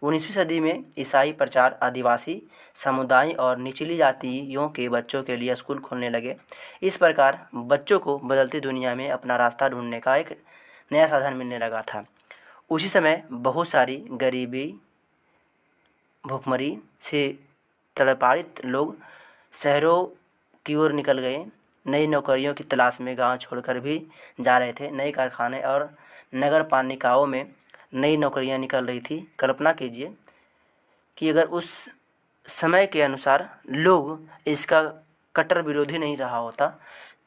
19वीं सदी में ईसाई प्रचार आदिवासी समुदाय और निचली जातियों के बच्चों के लिए स्कूल खोलने लगे। इस प्रकार बच्चों को बदलती दुनिया में अपना रास्ता ढूंढने का एक नया साधन मिलने लगा था। उसी समय बहुत सारी गरीबी, भूखमरी से तड़पाड़ित लोग शहरों की ओर निकल गए। नई नौकरियों की तलाश में गांव छोड़कर भी जा रहे थे। नए कारखाने और नगर पालिकाओं में नई नौकरियां निकल रही थी। कल्पना कीजिए कि अगर उस समय के अनुसार लोग इसका कट्टर विरोधी नहीं रहा होता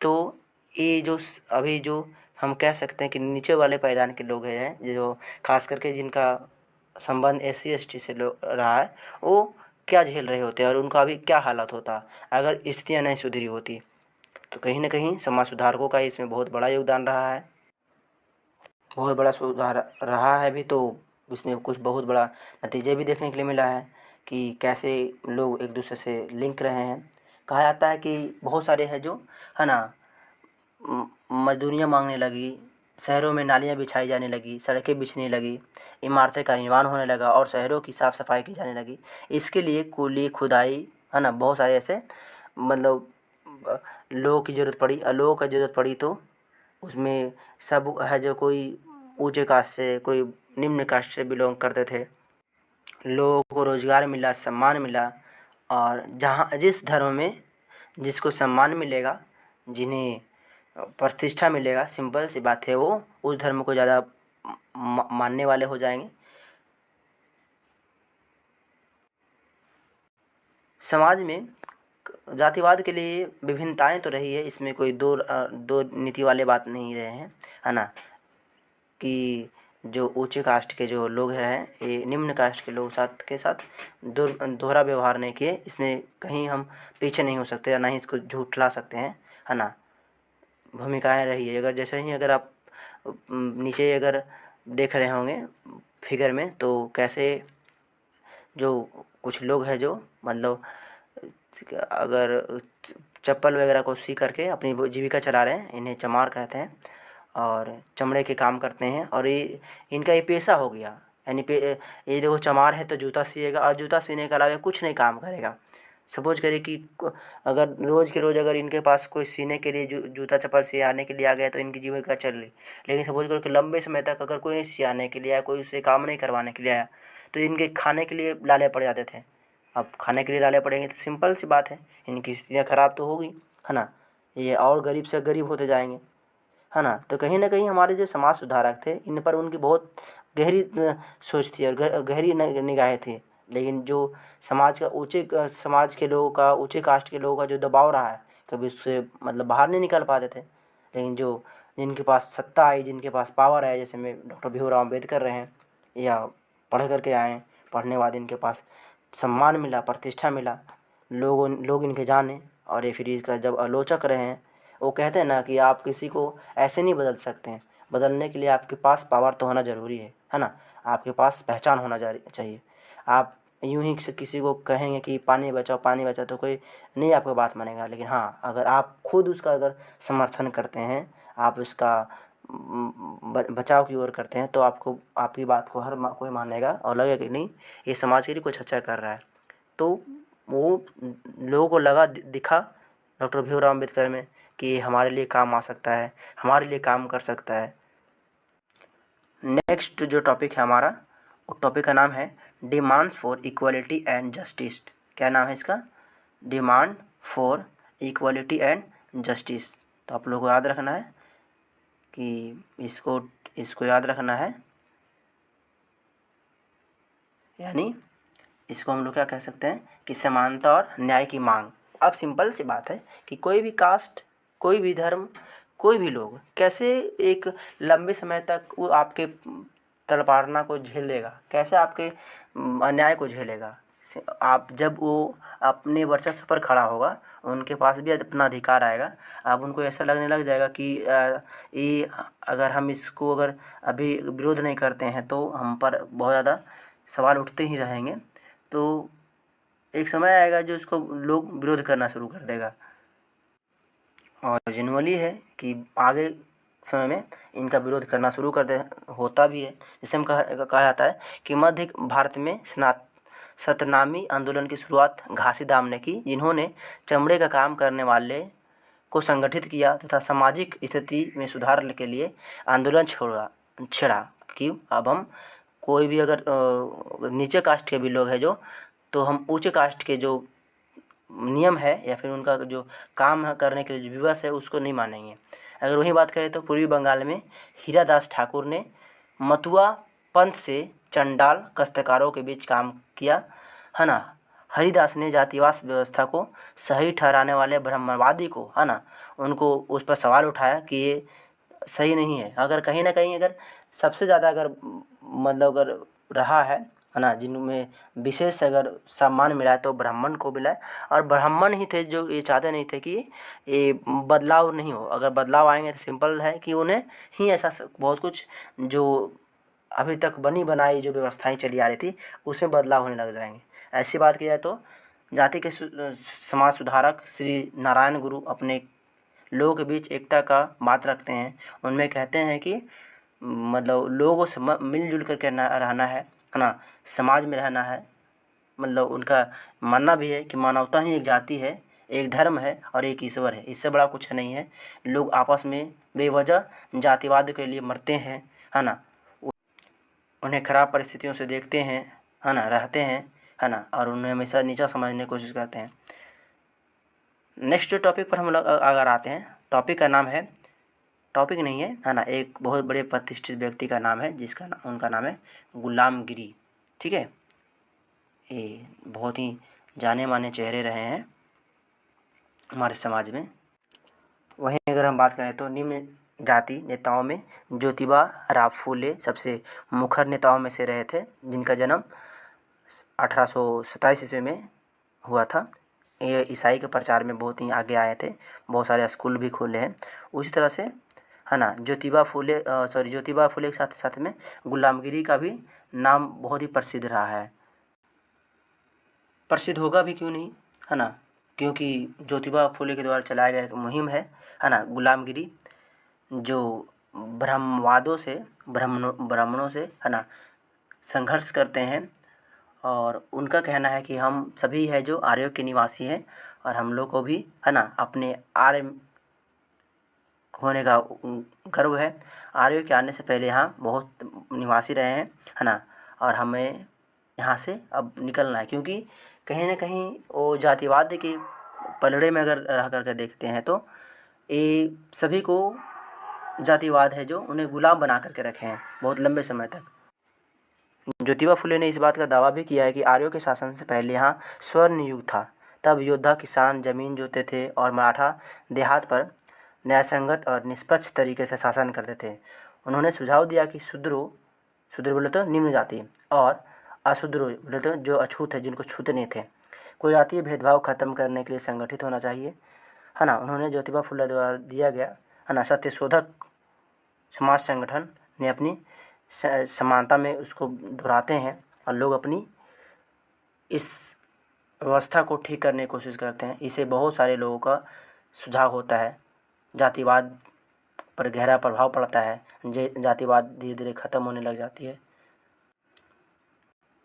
तो ये जो अभी जो हम कह सकते हैं कि नीचे वाले पायदान के लोग हैं, जो खास करके जिनका संबंध SC ST से रहा है, वो क्या झेल रहे होते और उनका अभी क्या हालत होता अगर स्थितियाँ नहीं सुधरी होती। तो कहीं ना कहीं समाज सुधारकों का इसमें बहुत बड़ा योगदान रहा है, बहुत बड़ा सुधार रहा है भी। तो इसमें कुछ बहुत बड़ा नतीजे भी देखने के लिए मिला है कि कैसे लोग एक दूसरे से लिंक रहे हैं। कहा जाता है कि बहुत सारे हैं जो है ना मजदूरियाँ मांगने लगी, शहरों में नालियाँ बिछाई जाने लगी, सड़कें बिछने लगी, इमारतें का निर्माण होने लगा और शहरों की साफ़ सफाई की जाने लगी। इसके लिए कूली, खुदाई, है ना, बहुत सारे ऐसे मतलब लोगों की ज़रूरत पड़ी। लोगों की ज़रूरत पड़ी तो उसमें सब है जो कोई ऊंचे कास्ट से, कोई निम्न कास्ट से बिलोंग करते थे। लोगों को रोज़गार मिला, सम्मान मिला। और जहाँ जिस धर्म में जिसको सम्मान मिलेगा, जिन्हें प्रतिष्ठा मिलेगा, सिंपल सी बात है, वो उस धर्म को ज़्यादा मानने वाले हो जाएंगे। समाज में जातिवाद के लिए विभिन्नताएं तो रही है, इसमें कोई दो नीति वाले बात नहीं रहे हैं, है ना, कि जो ऊंचे कास्ट के जो लोग हैं ये निम्न कास्ट के लोग साथ के साथ दोहरा व्यवहार नहीं किए। इसमें कहीं हम पीछे नहीं हो सकते या ना ही इसको झूठला सकते हैं, है ना। भूमिकाएं रही है, अगर जैसे ही अगर आप नीचे अगर देख रहे होंगे फिगर में तो कैसे जो कुछ लोग हैं जो मतलब अगर चप्पल वगैरह को सी करके अपनी जीविका चला रहे हैं, इन्हें चमार कहते हैं और चमड़े के काम करते हैं और ये इनका ये पेशा हो गया। यानी ये देखो चमार है तो जूता सिएगा और जूता सीने के अलावा कुछ नहीं काम करेगा। सपोज करिए कि अगर रोज़ के रोज़ अगर इनके पास कोई सीने के लिए जूता चप्पल सियाने के लिए आ गया तो इनकी जीविका चल रही। लेकिन सपोज करो कि लंबे समय तक अगर कोई नहीं सियाने के लिए आया, कोई उससे काम नहीं करवाने के लिए आया, तो इनके खाने के लिए लाले पड़ जाते थे। अब खाने के लिए लाले पड़ेंगे तो सिंपल सी बात है, इनकी स्थितियाँ ख़राब तो होगी, है ना। ये और गरीब से गरीब होते जाएंगे, है ना। तो कहीं ना कहीं हमारे जो समाज सुधारक थे इन पर उनकी बहुत गहरी सोच थी और गहरी निगाहें थी। लेकिन जो समाज का समाज के लोगों का, ऊंचे कास्ट के लोगों का जो दबाव रहा है, कभी उससे मतलब बाहर नहीं निकल पाते थे। लेकिन जो जिनके पास सत्ता आई, जिनके पास पावर है, जैसे में डॉक्टर भीमराव अम्बेडकर रहे हैं या पढ़ करके आए, पढ़ने के बाद इनके पास सम्मान मिला, प्रतिष्ठा मिला, लोग इनके जाने। और ये फिर इसका जब आलोचक रहे हैं, वो कहते हैं ना कि आप किसी को ऐसे नहीं बदल सकते हैं, बदलने के लिए आपके पास पावर तो होना ज़रूरी है ना, आपके पास पहचान होना चाहिए। आप यूं ही किसी को कहेंगे कि पानी बचाओ तो कोई नहीं आपकी बात मानेगा। लेकिन हाँ, अगर आप खुद उसका अगर समर्थन करते हैं, आप उसका बचाव की ओर करते हैं, तो आपकी बात को कोई मानेगा और लगेगा कि नहीं ये समाज के लिए कुछ अच्छा कर रहा है। तो वो लोगों को लगा, दिखा डॉक्टर भीमराव अम्बेडकर में कि ये हमारे लिए काम आ सकता है, हमारे लिए काम कर सकता है। नेक्स्ट जो टॉपिक है हमारा, उस टॉपिक का नाम है demands for equality and justice. क्या नाम है इसका? Demand for equality and justice. तो आप लोगों को याद रखना है कि इसको याद रखना है, यानी इसको हम लोग क्या कह सकते हैं कि समानता और न्याय की मांग। अब सिंपल सी बात है कि कोई भी कास्ट, कोई भी धर्म, कोई भी लोग कैसे एक लंबे समय तक वो आपके तलपाड़ना को झेलेगा, कैसे आपके अन्याय को झेलेगा। आप जब वो अपने वर्चस्व पर खड़ा होगा, उनके पास भी अपना अधिकार आएगा। अब उनको ऐसा लगने लग जाएगा कि ये अगर हम इसको अगर अभी विरोध नहीं करते हैं तो हम पर बहुत ज़्यादा सवाल उठते ही रहेंगे। तो एक समय आएगा जो इसको लोग विरोध करना शुरू कर देगा। और जनरली है कि आगे समय में इनका विरोध करना शुरू कर दे, होता भी है। जैसे हम कहा जाता है कि मध्य भारत में सतनामी आंदोलन की शुरुआत घासीदास ने की, जिन्होंने चमड़े का काम करने वाले को संगठित किया तथा सामाजिक स्थिति में सुधार के लिए आंदोलन छेड़ा कि अब हम कोई भी अगर नीचे कास्ट के भी लोग हैं जो, तो हम ऊंचे कास्ट के जो नियम है या फिर उनका जो काम है करने के लिए जो विवश है उसको नहीं मानेंगे। अगर वही बात करें तो पूर्वी बंगाल में हीरादास ठाकुर ने मतुआ पंथ से चंडाल काश्तकारों के बीच काम किया, है ना। हरिदास ने जातिवाद व्यवस्था को सही ठहराने वाले ब्रह्मवादी को, है ना, उनको उस पर सवाल उठाया कि ये सही नहीं है। अगर कहीं ना कहीं अगर सबसे ज़्यादा अगर मतलब अगर रहा है ना, जिनमें विशेष अगर सम्मान मिला है तो ब्राह्मण को मिला है। और ब्राह्मण ही थे जो ये चाहते नहीं थे कि ये बदलाव नहीं हो। अगर बदलाव आएंगे तो सिंपल है कि उन्हें ही ऐसा बहुत कुछ जो अभी तक बनी बनाई जो व्यवस्थाएं चली आ रही थी उसमें बदलाव होने लग जाएंगे। ऐसी बात की जाए तो जाति के समाज सुधारक श्री नारायण गुरु अपने लोगों के बीच एकता का बात रखते हैं। उनमें कहते हैं कि मतलब लोगों से मिलजुल कर के रहना है ना, समाज में रहना है। मतलब उनका मानना भी है कि मानवता ही एक जाति है, एक धर्म है और एक ईश्वर है, इससे बड़ा कुछ नहीं है। लोग आपस में बेवजह जातिवाद के लिए मरते हैं, है ना, उन्हें खराब परिस्थितियों से देखते हैं, है ना, रहते हैं, है ना, और उन्हें हमेशा नीचा समझने की कोशिश करते हैं। नेक्स्ट जो टॉपिक पर हम लोग अगर आते हैं, टॉपिक का नाम है, टॉपिक नहीं है ना, एक बहुत बड़े प्रतिष्ठित व्यक्ति का नाम है जिसका उनका नाम है गुलामगिरी। ठीक है, ये बहुत ही जाने माने चेहरे रहे हैं हमारे समाज में। वहीं अगर हम बात करें तो निम्न जाति नेताओं में ज्योतिबा राव फूले सबसे मुखर नेताओं में से रहे थे, जिनका जन्म 1827 ईस्वी में हुआ था। ये ईसाई के प्रचार में बहुत ही आगे आए थे, बहुत सारे स्कूल भी खोले हैं। उसी तरह से, है ना, ज्योतिबा फूले के साथ साथ में गुलामगिरी का भी नाम बहुत ही प्रसिद्ध रहा है। प्रसिद्ध होगा भी क्यों नहीं, है ना, क्योंकि ज्योतिबा फूले के द्वारा चलाया गया एक मुहिम है ना, गुलामगिरी, जो ब्रह्मवादों से ब्राह्मणों से, है ना, संघर्ष करते हैं। और उनका कहना है कि हम सभी है जो आर्यों के निवासी हैं और हम लोग को भी, है ना, अपने आर्य होने का गर्व है। आर्यों के आने से पहले यहाँ बहुत निवासी रहे हैं, है ना, और हमें यहाँ से अब निकलना है, क्योंकि कहीं ना कहीं वो जातिवाद के पलड़े में अगर रह करके देखते हैं तो ये सभी को जातिवाद है जो उन्हें गुलाम बना करके रखे हैं बहुत लंबे समय तक। ज्योतिबा फुले ने इस बात का दावा भी किया है कि आर्यों के शासन से पहले यहाँ स्वर्ण युग था। तब योद्धा किसान जमीन जोते थे और मराठा देहात पर न्यायसंगत और निष्पक्ष तरीके से शासन करते थे। उन्होंने सुझाव दिया कि शूद्र बोले तो निम्न जाति और अशूद्र बोले तो जो अछूत है, जिनको छूते नहीं थे, कोई जातीय भेदभाव खत्म करने के लिए संगठित होना चाहिए, है ना। उन्होंने ज्योतिबा फुले द्वारा दिया गया, है ना, सत्यशोधक समाज संगठन ने अपनी समानता में उसको दोहराते हैं और लोग अपनी इस व्यवस्था को ठीक करने की कोशिश करते हैं। इसे बहुत सारे लोगों का सुझाव होता है, जातिवाद पर गहरा प्रभाव पड़ता है, जातिवाद धीरे धीरे ख़त्म होने लग जाती है।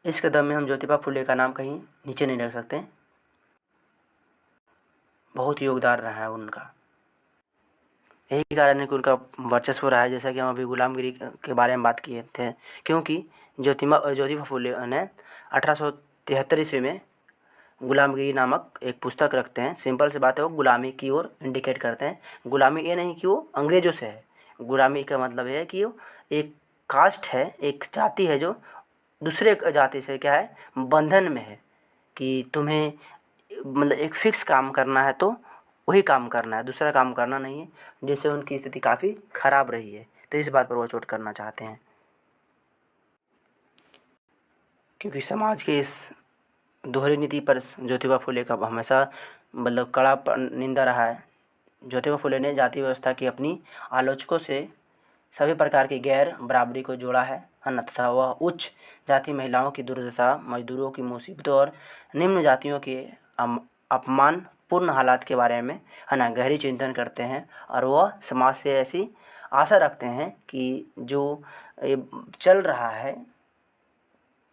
इस कदम में हम ज्योतिबा फुले का नाम कहीं नीचे नहीं रख सकते, बहुत योगदान रहा है उनका। यही कारण है कि उनका वर्चस्व रहा है, जैसा कि हम अभी गुलामगिरी के बारे में बात किए थे। क्योंकि ज्योतिबा फुले ने 1873 ईस्वी में गुलामगिरी नामक एक पुस्तक रखते हैं। सिंपल सी बात है, वो गुलामी की ओर इंडिकेट करते हैं। गुलामी ये नहीं कि वो अंग्रेज़ों से है, गुलामी का मतलब है कि वो एक कास्ट है, एक जाति है जो दूसरे जाति से क्या है, बंधन में है, कि तुम्हें मतलब एक फ़िक्स काम करना है तो वही काम करना है, दूसरा काम करना नहीं है, जिससे उनकी स्थिति काफ़ी ख़राब रही है। तो इस बात पर वो चोट करना चाहते हैं, क्योंकि समाज के इस दोहरी नीति पर ज्योतिबा फुले का हमेशा मतलब कड़ा निंदा रहा है। ज्योतिबा फुले ने जाति व्यवस्था की अपनी आलोचकों से सभी प्रकार की गैर बराबरी को जोड़ा है ना, तथा वह उच्च जाति महिलाओं की दुर्दशा, मजदूरों की मुसीबतों और निम्न जातियों के अपमानपूर्ण हालात के बारे में है ना गहरी चिंतन करते हैं। और वह समाज से ऐसी आशा रखते हैं कि जो ये चल रहा है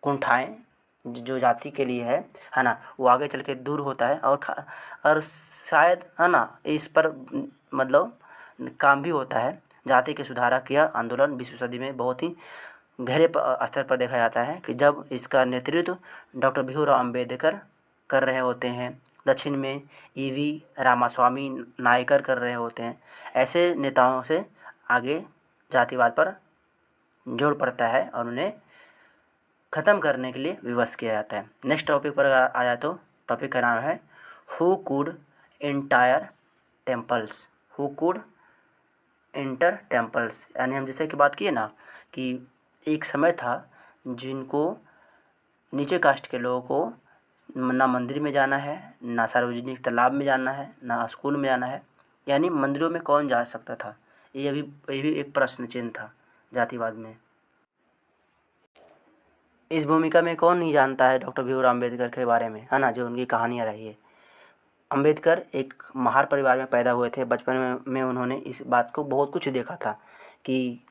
कुंठाएँ जो जाति के लिए है ना, वो आगे चल के दूर होता है। और शायद है ना इस पर मतलब काम भी होता है। जाति के सुधारक यह आंदोलन 20वीं सदी में बहुत ही गहरे स्तर पर देखा जाता है कि जब इसका नेतृत्व डॉक्टर भीमराव अम्बेडकर कर रहे होते हैं, दक्षिण में ईवी रामास्वामी नायकर कर रहे होते हैं। ऐसे नेताओं से आगे जातिवाद पर जोर पड़ता है और उन्हें ख़त्म करने के लिए विवश किया जाता है। नेक्स्ट टॉपिक पर आ जाए तो टॉपिक का नाम है who could entire temples. Who could enter temples, यानी हम जैसे कि बात किए ना कि एक समय था जिनको नीचे कास्ट के लोगों को ना मंदिर में जाना है, ना सार्वजनिक तालाब में जाना है, ना स्कूल में जाना है, यानी मंदिरों में कौन जा सकता था। ये भी एक प्रश्न चिन्ह था जातिवाद में। इस भूमिका में कौन नहीं जानता है डॉक्टर भीमराव अम्बेडकर के बारे में, है ना, जो उनकी कहानियाँ रही है। अम्बेडकर एक महार परिवार में पैदा हुए थे। बचपन में उन्होंने इस बात को बहुत कुछ देखा था कि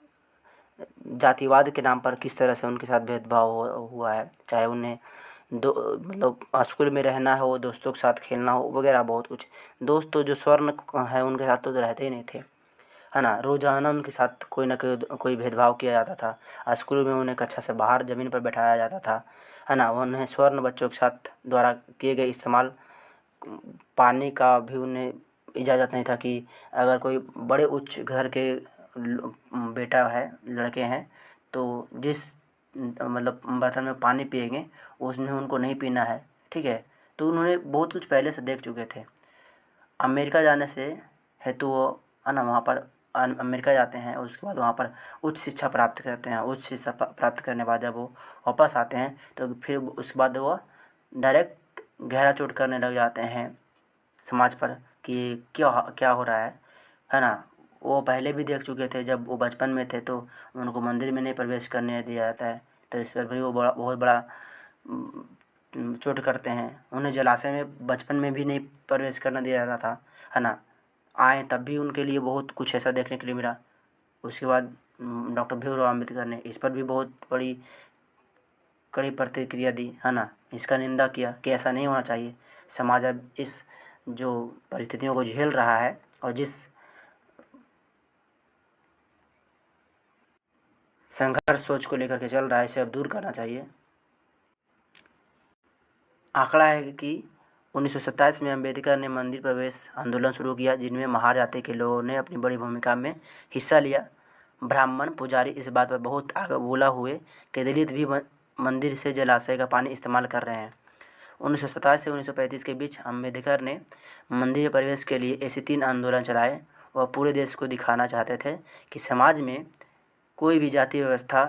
जातिवाद के नाम पर किस तरह से उनके साथ भेदभाव हुआ है, चाहे उन्हें दो मतलब स्कूल में रहना हो, दोस्तों के साथ खेलना हो वगैरह बहुत कुछ। दोस्त तो जो स्वर्ण है उनके साथ तो रहते ही नहीं थे, है ना। रोज़ाना उनके साथ कोई ना कोई भेदभाव किया जाता था। स्कूल में उन्हें कक्षा से बाहर ज़मीन पर बैठाया जाता था, है ना। उन्हें स्वर्ण बच्चों के साथ द्वारा किए गए इस्तेमाल पाने का भी उन्हें इजाज़त नहीं था कि अगर कोई बड़े उच्च घर के बेटा है, लड़के हैं, तो जिस मतलब बर्तन में पानी पिएंगे उसमें उनको नहीं पीना है, ठीक है। तो उन्होंने बहुत कुछ पहले से देख चुके थे। अमेरिका जाने से हेतु वो है ना वहाँ पर अमेरिका जाते हैं, उसके बाद वहाँ पर उच्च शिक्षा प्राप्त करते हैं। उच्च शिक्षा प्राप्त करने के बाद जब वो वापस आते हैं तो फिर उसके बाद वो डायरेक्ट गहरा चोट करने लग जाते हैं समाज पर कि क्या क्या हो रहा है ना। वो पहले भी देख चुके थे, जब वो बचपन में थे तो उनको मंदिर में नहीं प्रवेश करने दिया जाता है, तो इस पर भी वो बहुत बड़ा चोट करते हैं। उन्हें जलाशय में बचपन में भी नहीं प्रवेश करना दिया जाता था, है ना। आए तब भी उनके लिए बहुत कुछ ऐसा देखने के लिए मिला। उसके बाद डॉक्टर भीमराव अम्बेडकर ने इस पर भी बहुत बड़ी कड़ी प्रतिक्रिया दी, है ना। इसका निंदा किया कि ऐसा नहीं होना चाहिए। समाज अब इस जो परिस्थितियों को झेल रहा है और जिस संघर्ष सोच को लेकर के चल रहा है, इसे अब दूर करना चाहिए। आंकड़ा है कि 1927 में अम्बेडकर ने मंदिर प्रवेश आंदोलन शुरू किया, जिनमें महार जाति के लोगों ने अपनी बड़ी भूमिका में हिस्सा लिया। ब्राह्मण पुजारी इस बात पर बहुत आगे बोला हुए कि दलित भी मंदिर से जलाशय का पानी इस्तेमाल कर रहे हैं। 1927 से 1935 के बीच अम्बेडकर ने मंदिर प्रवेश के लिए ऐसे 3 आंदोलन चलाए। वह पूरे देश को दिखाना चाहते थे कि समाज में कोई भी जाति व्यवस्था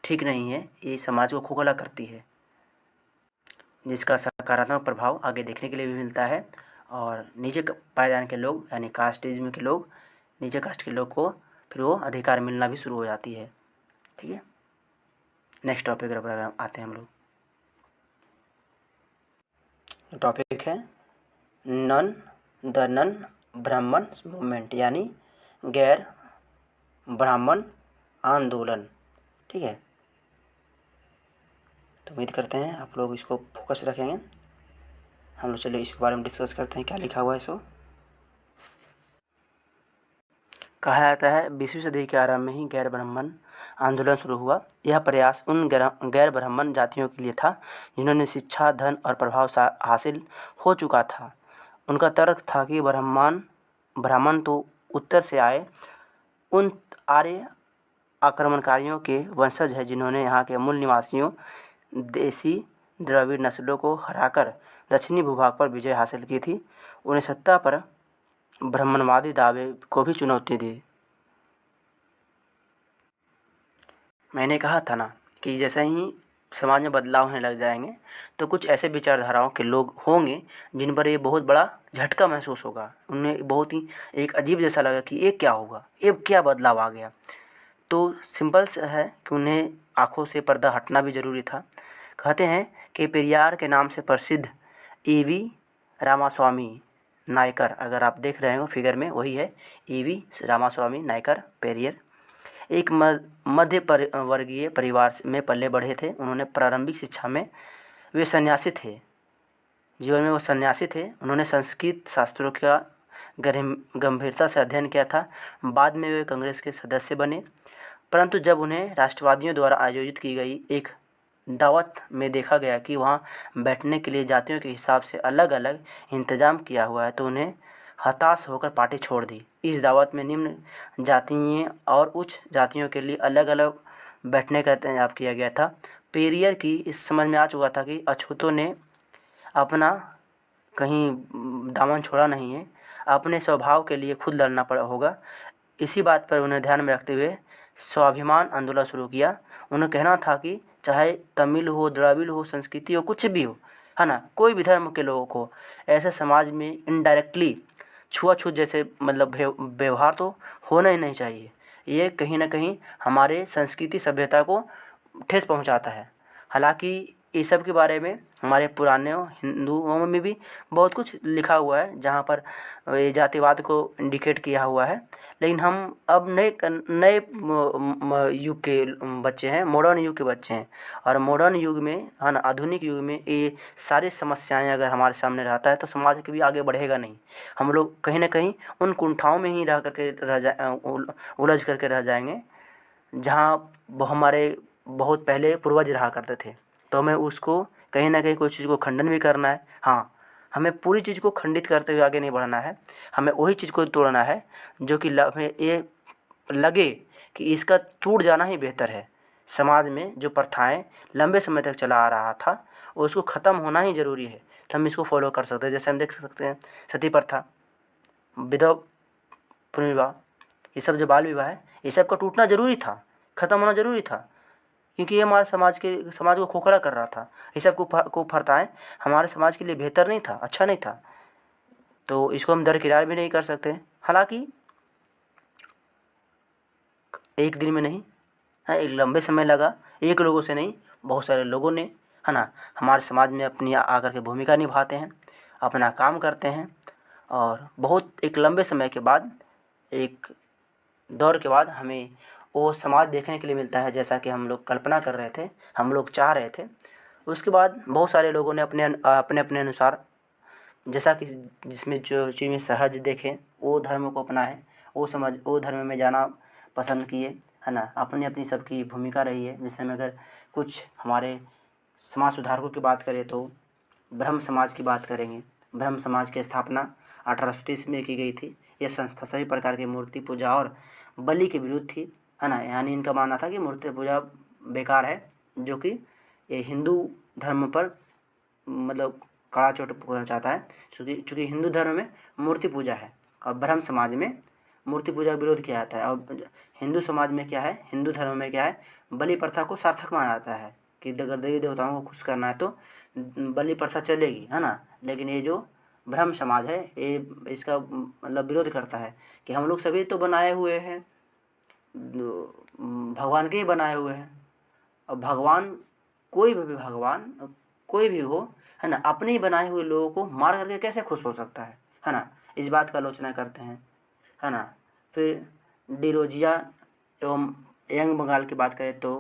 ठीक नहीं है, ये समाज को खोखला करती है, जिसका सकारात्मक प्रभाव आगे देखने के लिए भी मिलता है। और नीचे पायदान के लोग यानी कास्टिज्म के लोग, नीचे कास्ट के लोग को फिर वो अधिकार मिलना भी शुरू हो जाती है, ठीक है। नेक्स्ट टॉपिक पर आते हैं हम लोग। टॉपिक है नन ब्राह्मण मूवमेंट, यानी गैर ब्राह्मण आंदोलन, ठीक है। तो उम्मीद करते हैं आप लोग इसको फोकस रखेंगे। हम लोग चलिए इसके बारे में डिस्कस करते हैं, क्या लिखा हुआ है। इसको कहा जाता है 20वीं सदी के आरंभ में ही गैर ब्राह्मण आंदोलन शुरू हुआ। यह प्रयास उन गैर ब्राह्मण जातियों के लिए था जिन्होंने शिक्षा, धन और प्रभाव हासिल हो चुका था। उनका तर्क था कि ब्राह्मण तो उत्तर से आए उन आर्य आक्रमणकारियों के वंशज है, जिन्होंने यहाँ के मूल निवासियों देसी द्रविड़ नस्लों को हराकर दक्षिणी भूभाग पर विजय हासिल की थी। उन्हें सत्ता पर ब्राह्मणवादी दावे को भी चुनौती दी। मैंने कहा था ना कि जैसे ही समाज में बदलाव होने लग जाएंगे तो कुछ ऐसे विचारधाराओं के लोग होंगे जिन पर ये बहुत बड़ा झटका महसूस होगा। उन्हें बहुत ही एक अजीब जैसा लगा कि ये क्या होगा, ये क्या बदलाव आ गया। तो सिंपल सा है कि उन्हें आँखों से पर्दा हटना भी ज़रूरी था। कहते हैं कि पेरियार के नाम से प्रसिद्ध ईवी रामास्वामी नायकर, अगर आप देख रहे हो फिगर में, वही है ईवी रामास्वामी नायकर पेरियर। एक मध्य वर्गीय परिवार में पले बढ़े थे। उन्होंने प्रारंभिक शिक्षा में वे सन्यासी थे, जीवन में वो सन्यासी थे। उन्होंने संस्कृत शास्त्रों का गंभीरता से अध्ययन किया था। बाद में वे कांग्रेस के सदस्य बने, परंतु जब उन्हें राष्ट्रवादियों द्वारा आयोजित की गई एक दावत में देखा गया कि वहाँ बैठने के लिए जातियों के हिसाब से अलग अलग इंतज़ाम किया हुआ है, तो उन्हें हताश होकर पार्टी छोड़ दी। इस दावत में निम्न जातीय और उच्च जातियों के लिए अलग अलग बैठने का इंतजाम किया गया था। पेरियर की इस समझ में आ चुका था कि अछूतों ने अपना कहीं दामन छोड़ा नहीं है, अपने स्वभाव के लिए खुद लड़ना पड़ा होगा। इसी बात पर उन्हें ध्यान में रखते हुए स्वाभिमान आंदोलन शुरू किया। उन्हें कहना था कि चाहे तमिल हो, द्रविड़ हो, संस्कृति हो, कुछ भी हो, है ना, कोई भी धर्म के लोगों को ऐसे समाज में इनडायरेक्टली छुआछूत जैसे मतलब व्यवहार तो होना ही नहीं चाहिए। ये कहीं ना कहीं हमारे संस्कृति सभ्यता को ठेस पहुंचाता है। हालांकि इस सब के बारे में हमारे पुराने हिंदुओं में भी बहुत कुछ लिखा हुआ है जहाँ पर ये जातिवाद को इंडिकेट किया हुआ है। लेकिन हम अब नए युग के बच्चे हैं, मॉडर्न युग के बच्चे हैं, और मॉडर्न युग में, है ना, आधुनिक युग में ये सारी समस्याएं अगर हमारे सामने रहता है तो समाज कभी आगे बढ़ेगा नहीं। हम लोग कहीं ना कहीं उन कुंठाओं में ही उलझ करके रह जाएंगे जहाँ वो हमारे बहुत पहले पूर्वज रहा करते थे। तो हमें उसको कहीं ना कहीं कोई चीज़ को खंडन भी करना है। हाँ, हमें पूरी चीज़ को खंडित करते हुए आगे नहीं बढ़ना है। हमें वही चीज़ को तोड़ना है जो कि हमें ये लगे कि इसका टूट जाना ही बेहतर है। समाज में जो प्रथाएं लंबे समय तक चला आ रहा था उसको ख़त्म होना ही ज़रूरी है, तो हम इसको फॉलो कर सकते हैं। जैसे हम देख सकते हैं सती प्रथा, विधवा पुनर्विवाह, ये सब जो बाल विवाह है, ये सब का टूटना ज़रूरी था, ख़त्म होना ज़रूरी था, क्योंकि ये हमारे समाज को खोखला कर रहा था। ये सब कुप्रथाएं हमारे समाज के लिए बेहतर नहीं था, अच्छा नहीं था। तो इसको हम दरकिनार भी नहीं कर सकते। हालांकि एक दिन में नहीं है, एक लंबे समय लगा, एक लोगों से नहीं, बहुत सारे लोगों ने, है ना, हमारे समाज में अपनी आकर के भूमिका निभाते हैं, अपना काम करते हैं, और बहुत एक लंबे समय के बाद, एक दौर के बाद हमें वो समाज देखने के लिए मिलता है जैसा कि हम लोग कल्पना कर रहे थे, हम लोग चाह रहे थे। उसके बाद बहुत सारे लोगों ने अपने अपने अनुसार, जैसा कि जिसमें जो चीज़ में सहज देखें वो धर्म को अपनाएं, वो धर्म में जाना पसंद किए, है ना। अपनी अपनी सबकी भूमिका रही है। जैसे में अगर कुछ हमारे समाज सुधारकों की बात करें तो ब्रह्म समाज की बात करेंगे। ब्रह्म समाज की स्थापना 1830 में की गई थी। यह संस्था सभी प्रकार की मूर्ति पूजा और बलि के विरुद्ध थी, है ना। यानी इनका मानना था कि मूर्ति पूजा बेकार है, जो कि ये हिंदू धर्म पर मतलब कड़ा चोट पहुँचाता है। चूँकि हिंदू धर्म में मूर्ति पूजा है और ब्रह्म समाज में मूर्ति पूजा का विरोध किया जाता है। और हिंदू समाज में क्या है, हिंदू धर्म में क्या है, बलि प्रथा को सार्थक माना जाता है कि अगर देवी देवताओं को खुश करना है तो बलि प्रथा चलेगी, है ना। लेकिन ये जो ब्रह्म समाज है ये इसका मतलब विरोध करता है कि हम लोग सभी तो बनाए हुए हैं, भगवान के ही बनाए हुए हैं। और भगवान कोई भी हो, है ना, अपने ही बनाए हुए लोगों को मार करके कैसे खुश हो सकता है ना। इस बात का आलोचना करते हैं, है ना। फिर डिरोजिया एवं यंग बंगाल की बात करें तो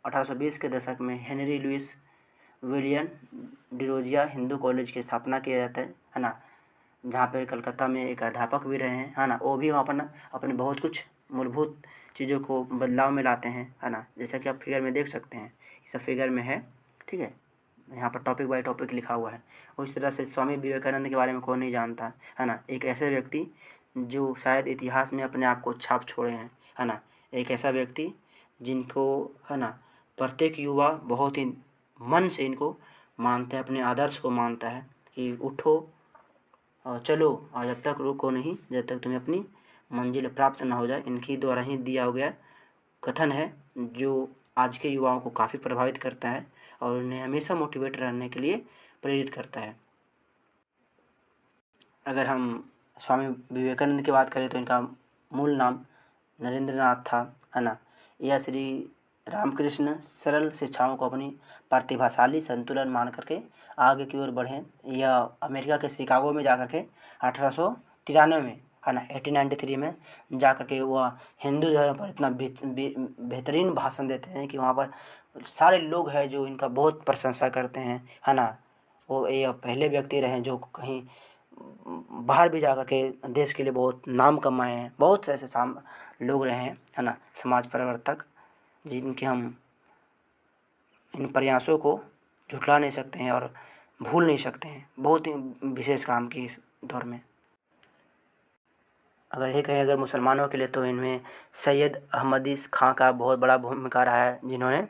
1820 के दशक में Henry Louis William Derozio Hindu college की स्थापना किया जाता है ना, जहाँ पर कलकत्ता में एक अध्यापक भी रहे हैं, है ना। वो भी वहाँ पर अपने बहुत कुछ मूलभूत चीज़ों को बदलाव में लाते हैं, है ना। जैसा कि आप फिगर में देख सकते हैं, इस फिगर में है, ठीक है, यहाँ पर टॉपिक बाय टॉपिक लिखा हुआ है। उस तरह से स्वामी विवेकानंद के बारे में कौन नहीं जानता, है ना। एक ऐसे व्यक्ति जो शायद इतिहास में अपने आप को छाप छोड़े हैं, है ना। एक ऐसा व्यक्ति जिनको, है ना, प्रत्येक युवा बहुत ही मन से इनको मानते हैं, अपने आदर्श को मानता है कि उठो और चलो, और जब तक रुको नहीं जब तक तुम्हें अपनी मंजिल प्राप्त न हो जाए। इनकी द्वारा ही दिया हो गया कथन है जो आज के युवाओं को काफ़ी प्रभावित करता है और उन्हें हमेशा मोटिवेट रहने के लिए प्रेरित करता है। अगर हम स्वामी विवेकानंद की बात करें तो इनका मूल नाम नरेंद्रनाथ था, है ना। यह श्री रामकृष्ण सरल शिक्षाओं को अपनी प्रतिभाशाली संतुलन मान करके आगे की ओर बढ़े। यह अमेरिका के शिकागो में जा कर के 1893 में, है ना, 1893 में जा कर के वह हिंदू धर्म पर इतना बेहतरीन भाषण देते हैं कि वहाँ पर सारे लोग हैं जो इनका बहुत प्रशंसा करते हैं, है ना। वो ये पहले व्यक्ति रहे जो कहीं बाहर भी जा कर के देश के लिए बहुत नाम कमाए हैं। बहुत से ऐसे लोग रहे हैं, है ना, समाज परिवर्तक, जिनके हम इन प्रयासों को झुठला नहीं सकते हैं और भूल नहीं सकते हैं। बहुत ही विशेष काम किए इस दौर में। अगर ये कहें अगर मुसलमानों के लिए तो इनमें सैयद अहमदी खां का बहुत बड़ा भूमिका रहा है, जिन्होंने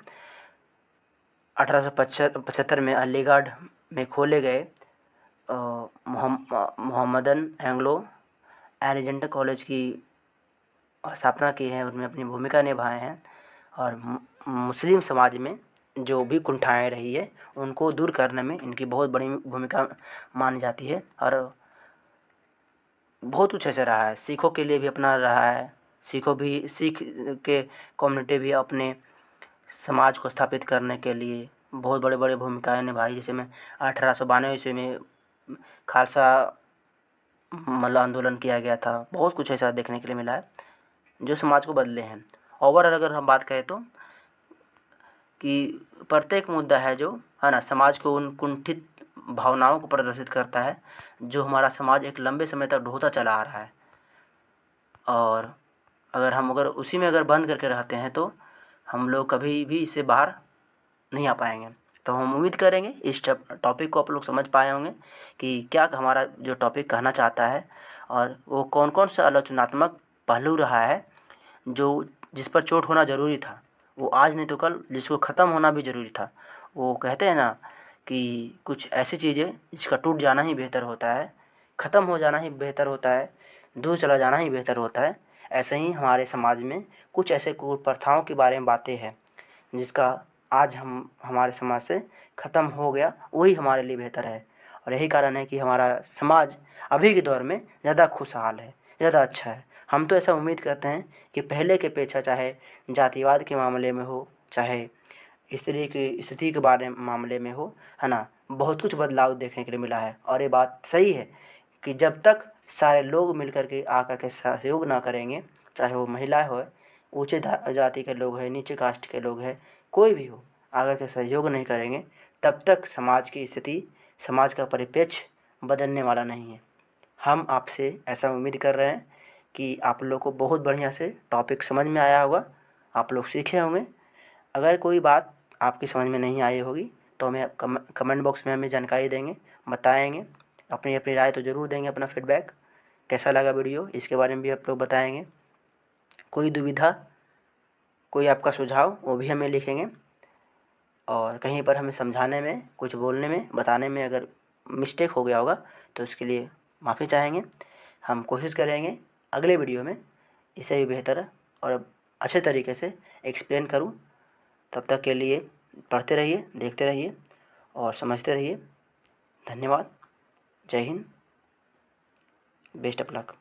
1875 में अलीगढ़ में खोले गए मोहम्मदन एंग्लो एलिजेंट कॉलेज की स्थापना की है। उनमें अपनी भूमिका निभाए हैं और मुस्लिम समाज में जो भी कुंठाएँ रही है उनको दूर करने में इनकी बहुत बड़ी भूमिका मानी जाती है। और बहुत कुछ ऐसा रहा है, सिखों के लिए भी अपना रहा है। सिख के कम्युनिटी भी अपने समाज को स्थापित करने के लिए बहुत बड़े बड़े भूमिकाएँ निभाई। जैसे में 1892 ईस्वी में खालसा मतलब आंदोलन किया गया था। बहुत कुछ ऐसा देखने के लिए मिला है जो समाज को बदले हैं। ओवरऑल अगर हम बात करें तो कि प्रत्येक मुद्दा है जो, है ना, समाज को उन कुंठित भावनाओं को प्रदर्शित करता है जो हमारा समाज एक लंबे समय तक ढोता चला आ रहा है। और अगर उसी में अगर बंद करके रहते हैं तो हम लोग कभी भी इससे बाहर नहीं आ पाएंगे। तो हम उम्मीद करेंगे इस टॉपिक को आप लोग समझ पाए होंगे कि क्या हमारा जो टॉपिक कहना चाहता है और वो कौन कौन सा आलोचनात्मक पहलू रहा है जो जिस पर चोट होना ज़रूरी था, वो आज नहीं तो कल जिसको ख़त्म होना भी ज़रूरी था। वो कहते हैं ना कि कुछ ऐसी चीज़ें जिसका टूट जाना ही बेहतर होता है, ख़त्म हो जाना ही बेहतर होता है, दूर चला जाना ही बेहतर होता है। ऐसे ही हमारे समाज में कुछ ऐसे कुप्रथाओं के बारे में बातें हैं जिसका आज हमारे समाज से ख़त्म हो गया, वही हमारे लिए बेहतर है। और यही कारण है कि हमारा समाज अभी के दौर में ज़्यादा खुशहाल है, ज़्यादा अच्छा है। हम तो ऐसा उम्मीद करते हैं कि पहले के अपेक्षा, चाहे जातिवाद के मामले में हो, चाहे स्त्री की स्थिति के बारे में मामले में हो, है ना, बहुत कुछ बदलाव देखने के लिए मिला है। और ये बात सही है कि जब तक सारे लोग मिलकर के आकर के सहयोग ना करेंगे, चाहे वो महिला हो, ऊँचे जाति के लोग हैं, नीचे कास्ट के लोग हैं, कोई भी हो, आकर के सहयोग नहीं करेंगे, तब तक समाज की स्थिति, समाज का परिप्रेक्ष्य बदलने वाला नहीं है। हम आपसे ऐसा उम्मीद कर रहे हैं कि आप लोग को बहुत बढ़िया से टॉपिक समझ में आया होगा, आप लोग सीखे होंगे। अगर कोई बात आपकी समझ में नहीं आई होगी तो हमें कमेंट बॉक्स में हमें जानकारी देंगे, बताएंगे, अपनी अपनी राय तो ज़रूर देंगे, अपना फीडबैक कैसा लगा वीडियो इसके बारे में भी आप लोग बताएंगे। कोई दुविधा, कोई आपका सुझाव, वो भी हमें लिखेंगे। और कहीं पर हमें समझाने में, कुछ बोलने में, बताने में अगर मिस्टेक हो गया होगा तो उसके लिए माफ़ी चाहेंगे। हम कोशिश करेंगे अगले वीडियो में इसे भी बेहतर और अच्छे तरीके से एक्सप्लेन करूं। तब तक के लिए पढ़ते रहिए, देखते रहिए और समझते रहिए। धन्यवाद। जय हिंद। Best of luck.